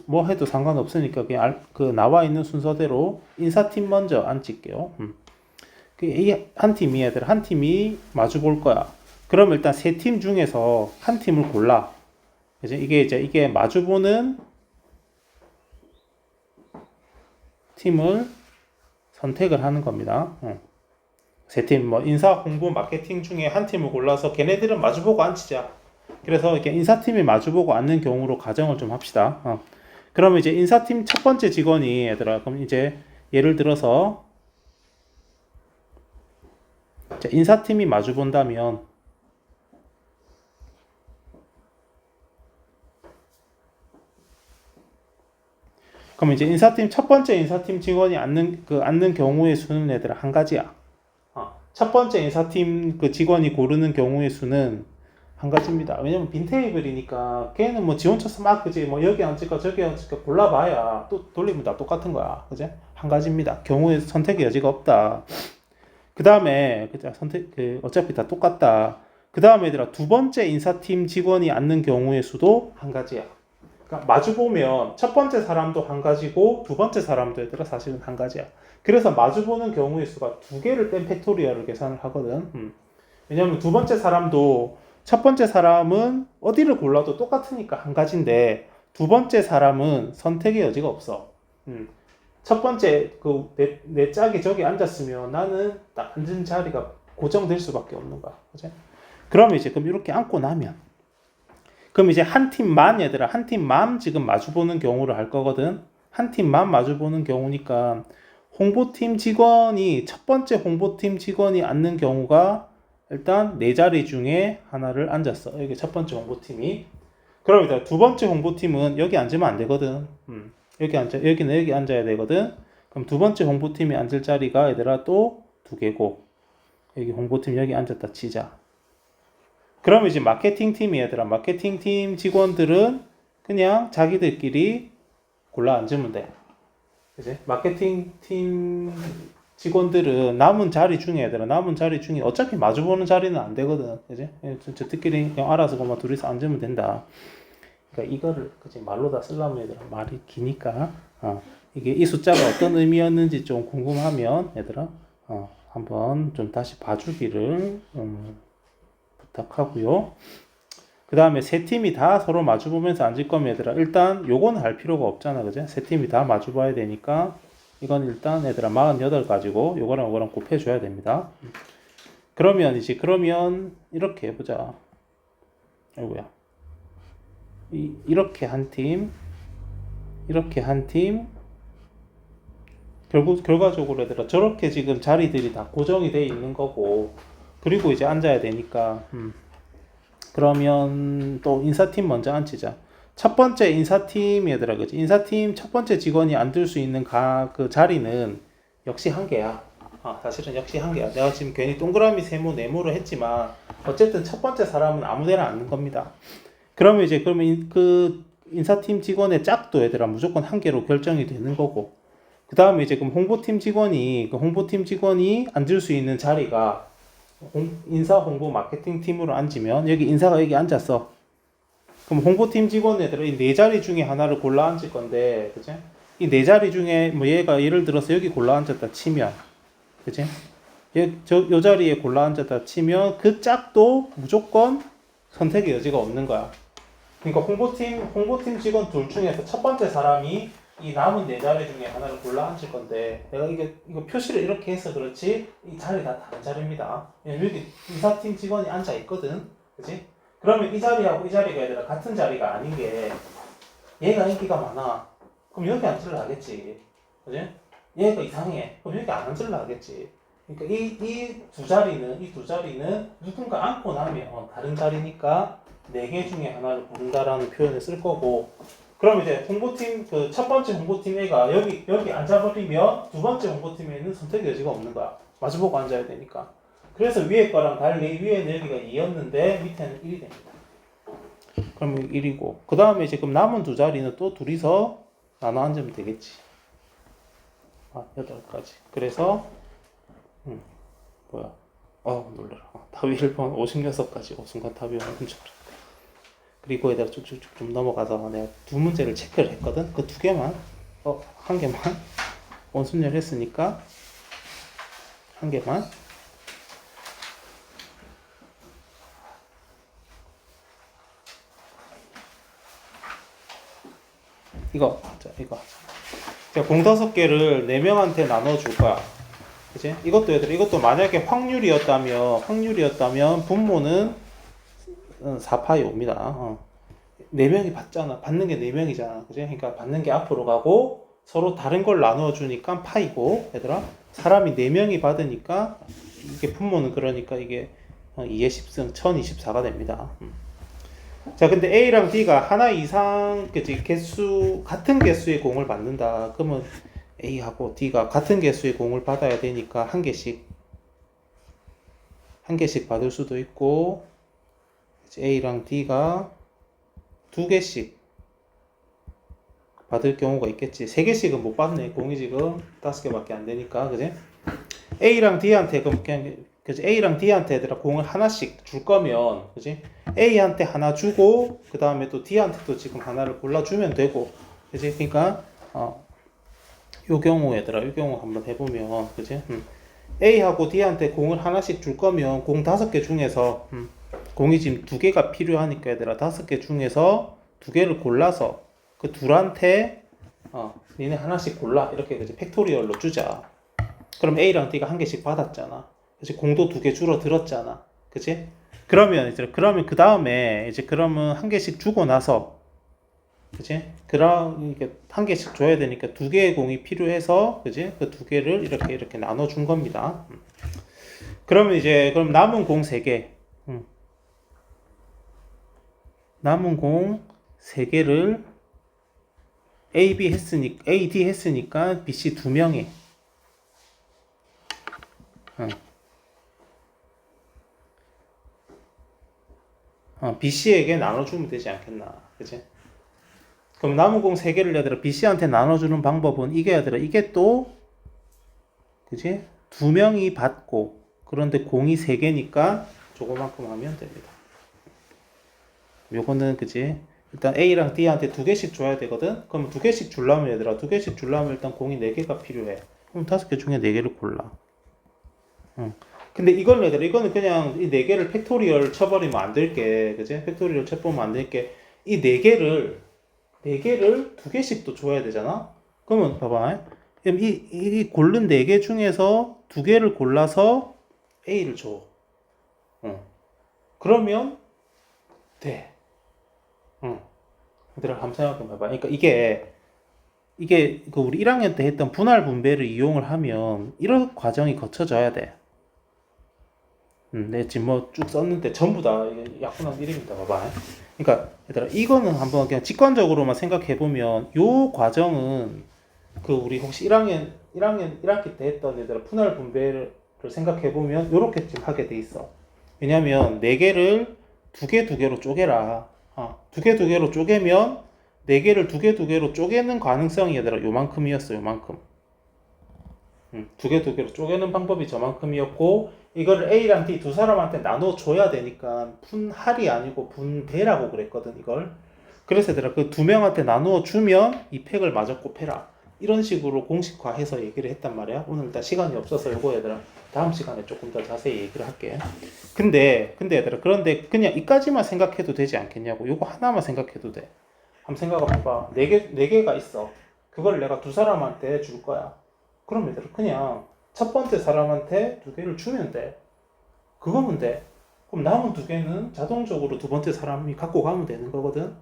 뭐 해도 상관없으니까 그냥 나와 있는 순서대로 인사팀 먼저 앉을게요. 한 팀이 얘들 한 팀이 마주볼 거야. 그럼 일단 세 팀 중에서 한 팀을 골라. 그지? 이게 마주보는 팀을 선택을 하는 겁니다. 세 팀, 인사, 홍보, 마케팅 중에 한 팀을 골라서 걔네들은 마주보고 앉히자. 그래서 이렇게 인사팀이 마주보고 앉는 경우로 가정을 좀 합시다. 그러면 이제 인사팀 첫 번째 직원이 얘들아, 그럼 이제 예를 들어서 자, 인사팀이 마주본다면 그럼 이제 첫 번째 인사팀 직원이 앉는 경우의 수는 얘들아 한 가지야. 첫 번째 인사팀 그 직원이 고르는 경우의 수는 한 가지입니다. 왜냐면 빈 테이블이니까 걔는 지원 쳐서 막 그지 여기 앉을까 저기 앉을까 골라봐야 또 돌리면 다 똑같은 거야. 그지? 한 가지입니다. 경우의 선택의 여지가 없다. 그 다음에 어차피 다 똑같다. 그 다음에 얘들아 두 번째 인사팀 직원이 앉는 경우의 수도 한 가지야. 그러니까 마주보면 첫 번째 사람도 한 가지고 두 번째 사람도 얘들아 사실은 한 가지야. 그래서 마주보는 경우의 수가 두 개를 뺀 팩토리얼을 계산을 하거든. 왜냐면 두 번째 사람도 첫 번째 사람은 어디를 골라도 똑같으니까 한 가지인데 두 번째 사람은 선택의 여지가 없어. 첫 번째 내 짝이 저기 앉았으면 나는 딱 앉은 자리가 고정될 수밖에 없는 거야. 그치? 그럼 이렇게 앉고 나면 그럼 이제 한 팀만 지금 마주보는 경우를 할 거거든. 한 팀만 마주보는 경우니까 첫 번째 홍보팀 직원이 앉는 경우가 일단 네 자리 중에 하나를 앉았어. 여기 첫 번째 홍보팀이. 그럼 일단 두 번째 홍보팀은 여기 앉으면 안 되거든. 여기는 여기 앉아야 되거든. 그럼 두 번째 홍보팀이 앉을 자리가 얘들아 또 두 개고 여기 홍보팀 여기 앉았다 치자. 그럼 이제 마케팅팀 직원들은 그냥 자기들끼리 골라 앉으면 돼. 그치? 마케팅팀 직원들은 남은 자리 중에 어차피 마주보는 자리는 안 되거든. 그치? 저들끼리 그냥 알아서 그만 둘이서 앉으면 된다. 그러니까 이거를 그치? 말로 다 쓰려면 얘들아 말이 기니까 이게 이 숫자가 어떤 의미였는지 좀 궁금하면 얘들아 한번 좀 다시 봐주기를 부탁하고요. 그 다음에 세 팀이 다 서로 마주보면서 앉을 거면 얘들아 일단 요건 할 필요가 없잖아. 그죠? 세 팀이 다 마주봐야 되니까 이건 일단 얘들아 48가지고 요거랑 곱해줘야 됩니다. 그러면 이렇게 해보자. 아이고야. 이렇게 한 팀, 이렇게 한 팀, 결과적으로 얘들아 저렇게 지금 자리들이 다 고정이 돼 있는 거고 그리고 이제 앉아야 되니까 그러면 또 인사팀 먼저 앉히자. 첫 번째 인사팀 얘들아 그치? 인사팀 첫 번째 직원이 앉을 수 있는 그 자리는 역시 한 개야. 사실은 역시 한 개야. 내가 지금 괜히 동그라미 세모 네모로 했지만 어쨌든 첫 번째 사람은 아무데나 앉는 겁니다. 그러면 그 인사팀 직원의 짝도 얘들아 무조건 한 개로 결정이 되는 거고 그 다음에 이제 그럼 홍보팀 직원이 앉을 수 있는 자리가 인사, 홍보, 마케팅 팀으로 앉으면 여기 인사가 여기 앉았어. 그럼 홍보팀 직원 애들은 이 네 자리 중에 하나를 골라 앉을 건데, 그치? 이 네 자리 중에 뭐 얘가 예를 들어서 여기 골라 앉았다 치면, 그지? 요 자리에 골라 앉았다 치면 그 짝도 무조건 선택의 여지가 없는 거야. 그러니까 홍보팀 직원 둘 중에서 첫 번째 사람이 이 남은 네 자리 중에 하나를 골라 앉을 건데, 내가 이거 표시를 이렇게 해서 그렇지 이 자리 다 다른 자리입니다. 왜냐면 여기 이사팀 직원이 앉아 있거든, 그지? 그러면 이 자리하고 이 자리가 얘들아 같은 자리가 아닌 게, 얘가 인기가 많아. 그럼 여기 앉으려 하겠지, 그지? 얘가 이상해. 그럼 여기 안 앉으려 하겠지. 그러니까 이 두 자리는 누군가 앉고 나면 다른 자리니까 네 개 중에 하나를 고른다라는 표현을 쓸 거고, 그럼 이제 홍보팀 그 첫 번째 홍보팀 A가 여기 앉아버리면 두 번째 홍보팀에는 선택 여지가 없는 거야. 마주보고 앉아야 되니까. 그래서 위에 거랑 달리 위에는 여기가 2였는데 밑에는 1이 됩니다. 그러면 1이고, 그 다음에 이제 그럼 남은 두 자리는 또 둘이서 나눠 앉으면 되겠지. 8가지. 그래서 놀래라. 답이 1번 56가지. 순간 답이 오는 줄 알았다. 그리고 얘들아 쭉쭉쭉 좀 넘어가서 내가 두 문제를 체크를 했거든. 그 두 개만, 한 개만 원순열 했으니까 한 개만. 이거 자, 공 5개를 4명한테 나눠줄 거야. 그치? 이것도 만약에 확률이었다면 분모는 4파이 옵니다. 4명이 받잖아. 받는 게 4명이잖아. 그치? 그러니까 받는 게 앞으로 가고 서로 다른 걸 나누어 주니까 파이고, 얘들아. 사람이 4명이 받으니까 이게 분모는 그러니까 이게 2의 10승 1024가 됩니다. 자, 근데 A랑 D가 하나 이상, 그치, 같은 개수의 공을 받는다. 그러면 A하고 D가 같은 개수의 공을 받아야 되니까 한 개씩 받을 수도 있고, A랑 D가 2개씩 받을 경우가 있겠지. 3개씩은 못 받네. 공이 지금 5개밖에 안 되니까, 그지? A랑 D한테 A랑 D한테 얘들아 공을 하나씩 줄 거면, 그지? A한테 하나 주고 그 다음에 또 D한테도 지금 하나를 골라주면 되고, 그지? 그러니까 요 경우 한번 해보면, 그지? A하고 D한테 공을 하나씩 줄 거면 공 5개 중에서 공이 지금 2개가 필요하니까 얘들아 5개 중에서 2개를 골라서 그 둘한테 니네 하나씩 골라, 이렇게 그지? 팩토리얼로 주자. 그럼 A랑 D가 한 개씩 받았잖아. 그치? 공도 2개 줄어들었잖아. 그치? 그러면 그 다음에 그러면 한 개씩 주고 나서, 그치? 이렇게 한 개씩 줘야 되니까 2개의 공이 필요해서, 그치? 그 2개를 이렇게 나눠준 겁니다. 그러면 그럼 남은 공 3개. 남은 공 3개를 A, D 했으니까 B, C 2명이. BC에게 나눠주면 되지 않겠나. 그치? 그럼 남은 공 3개를 얘들아 BC한테 나눠주는 방법은 이게 또, 그치? 2명이 받고, 그런데 공이 3개니까 조그만큼 하면 됩니다. 요거는, 그치? 일단 A랑 D한테 2개씩 줘야 되거든? 그럼 2개씩 주려면 일단 공이 4개가 필요해. 그럼 5개 중에 4개를 골라. 근데 이거는 그냥 이 4개를 팩토리얼 쳐버리면 안 될 게, 그지? 팩토리얼 쳐보면 안 될 게, 이 4개를 2개씩 또 줘야 되잖아? 그러면 봐봐. 그럼 이 고른 4개 중에서 2개를 골라서 A를 줘. 그러면 돼. 얘들아, 한번 생각해봐봐. 그러니까 이게 그 우리 1학년 때 했던 분할 분배를 이용을 하면 이런 과정이 거쳐져야 돼. 내 지금 뭐 쭉 썼는데 전부 다 약분한 이름입니다. 봐봐. 그러니까 얘들아, 이거는 한번 그냥 직관적으로만 생각해보면 요 과정은 그 우리 혹시 1학기 때 했던 얘들아 분할 분배를 생각해보면 요렇게 지금 하게 돼 있어. 왜냐면 4개를 2개로 쪼개라. 2개로 쪼개면 4개를 2개로 쪼개는 가능성이 얘들아 요만큼이었어. 요만큼. 2개로 쪼개는 방법이 저만큼이었고, 이거를 A랑 D 두 사람한테 나눠줘야 되니까 분할이 아니고 분배라고 그랬거든, 이걸. 그래서 얘들아 그 2명한테 나누어 주면 이 팩을 마저 곱해라. 이런 식으로 공식화해서 얘기를 했단 말이야. 오늘 일단 시간이 없어서 요거 얘들아 다음 시간에 조금 더 자세히 얘기를 할게. 근데 얘들아 그런데 그냥 이까지만 생각해도 되지 않겠냐고. 요거 하나만 생각해도 돼. 한번 생각해봐. 네 개가 있어. 그걸 내가 두 사람한테 줄 거야. 그럼 얘들아 그냥 첫 번째 사람한테 두 개를 주면 돼. 그거면 돼. 그럼 남은 두 개는 자동적으로 두 번째 사람이 갖고 가면 되는 거거든.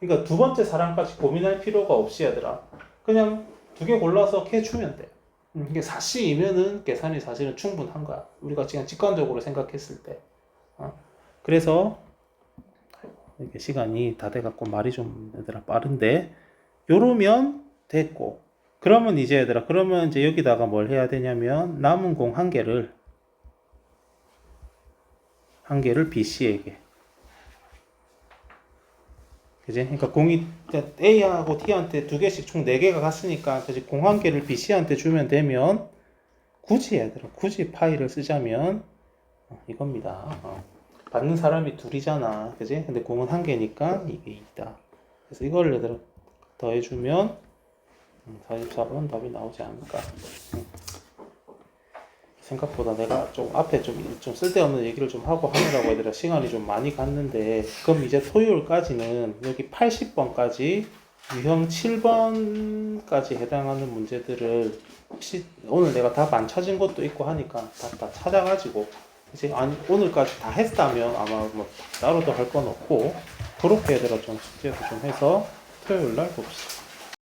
그러니까 두 번째 사람까지 고민할 필요가 없이 얘들아 그냥 두 개 골라서 캐 주면 돼. 이게 4C이면은 계산이 사실은 충분한 거야. 우리가 지금 직관적으로 생각했을 때. 그래서 이렇게 시간이 다 돼갖고 말이 좀 얘들아 빠른데 요러면 됐고 그러면 이제 얘들아 그러면 이제 여기다가 뭘 해야 되냐면 남은 공 한 개를 BC에게 그지? 그러니까 공이 A하고 T한테 두 개씩 총 4개가 갔으니까 그지? 공 한 개를 BC한테 주면 되면 굳이 얘들아 굳이 파이를 쓰자면 이겁니다. 받는 사람이 둘이잖아. 그지? 근데 공은 한 개니까 이게 있다. 그래서 이걸 얘들아 더해주면 44번 답이 나오지 않을까. 생각보다 내가 좀 앞에 좀 쓸데없는 얘기를 좀 하고 하느라고 얘들아 시간이 좀 많이 갔는데 그럼 이제 토요일까지는 여기 80번까지 유형 7번까지 해당하는 문제들을 혹시 오늘 내가 답 안 찾은 것도 있고 하니까 다 찾아가지고 이제 아니 오늘까지 다 했다면 아마 뭐 따로 더 할 건 없고 그렇게 얘들아 좀 숙제도 좀 해서 토요일날 봅시다.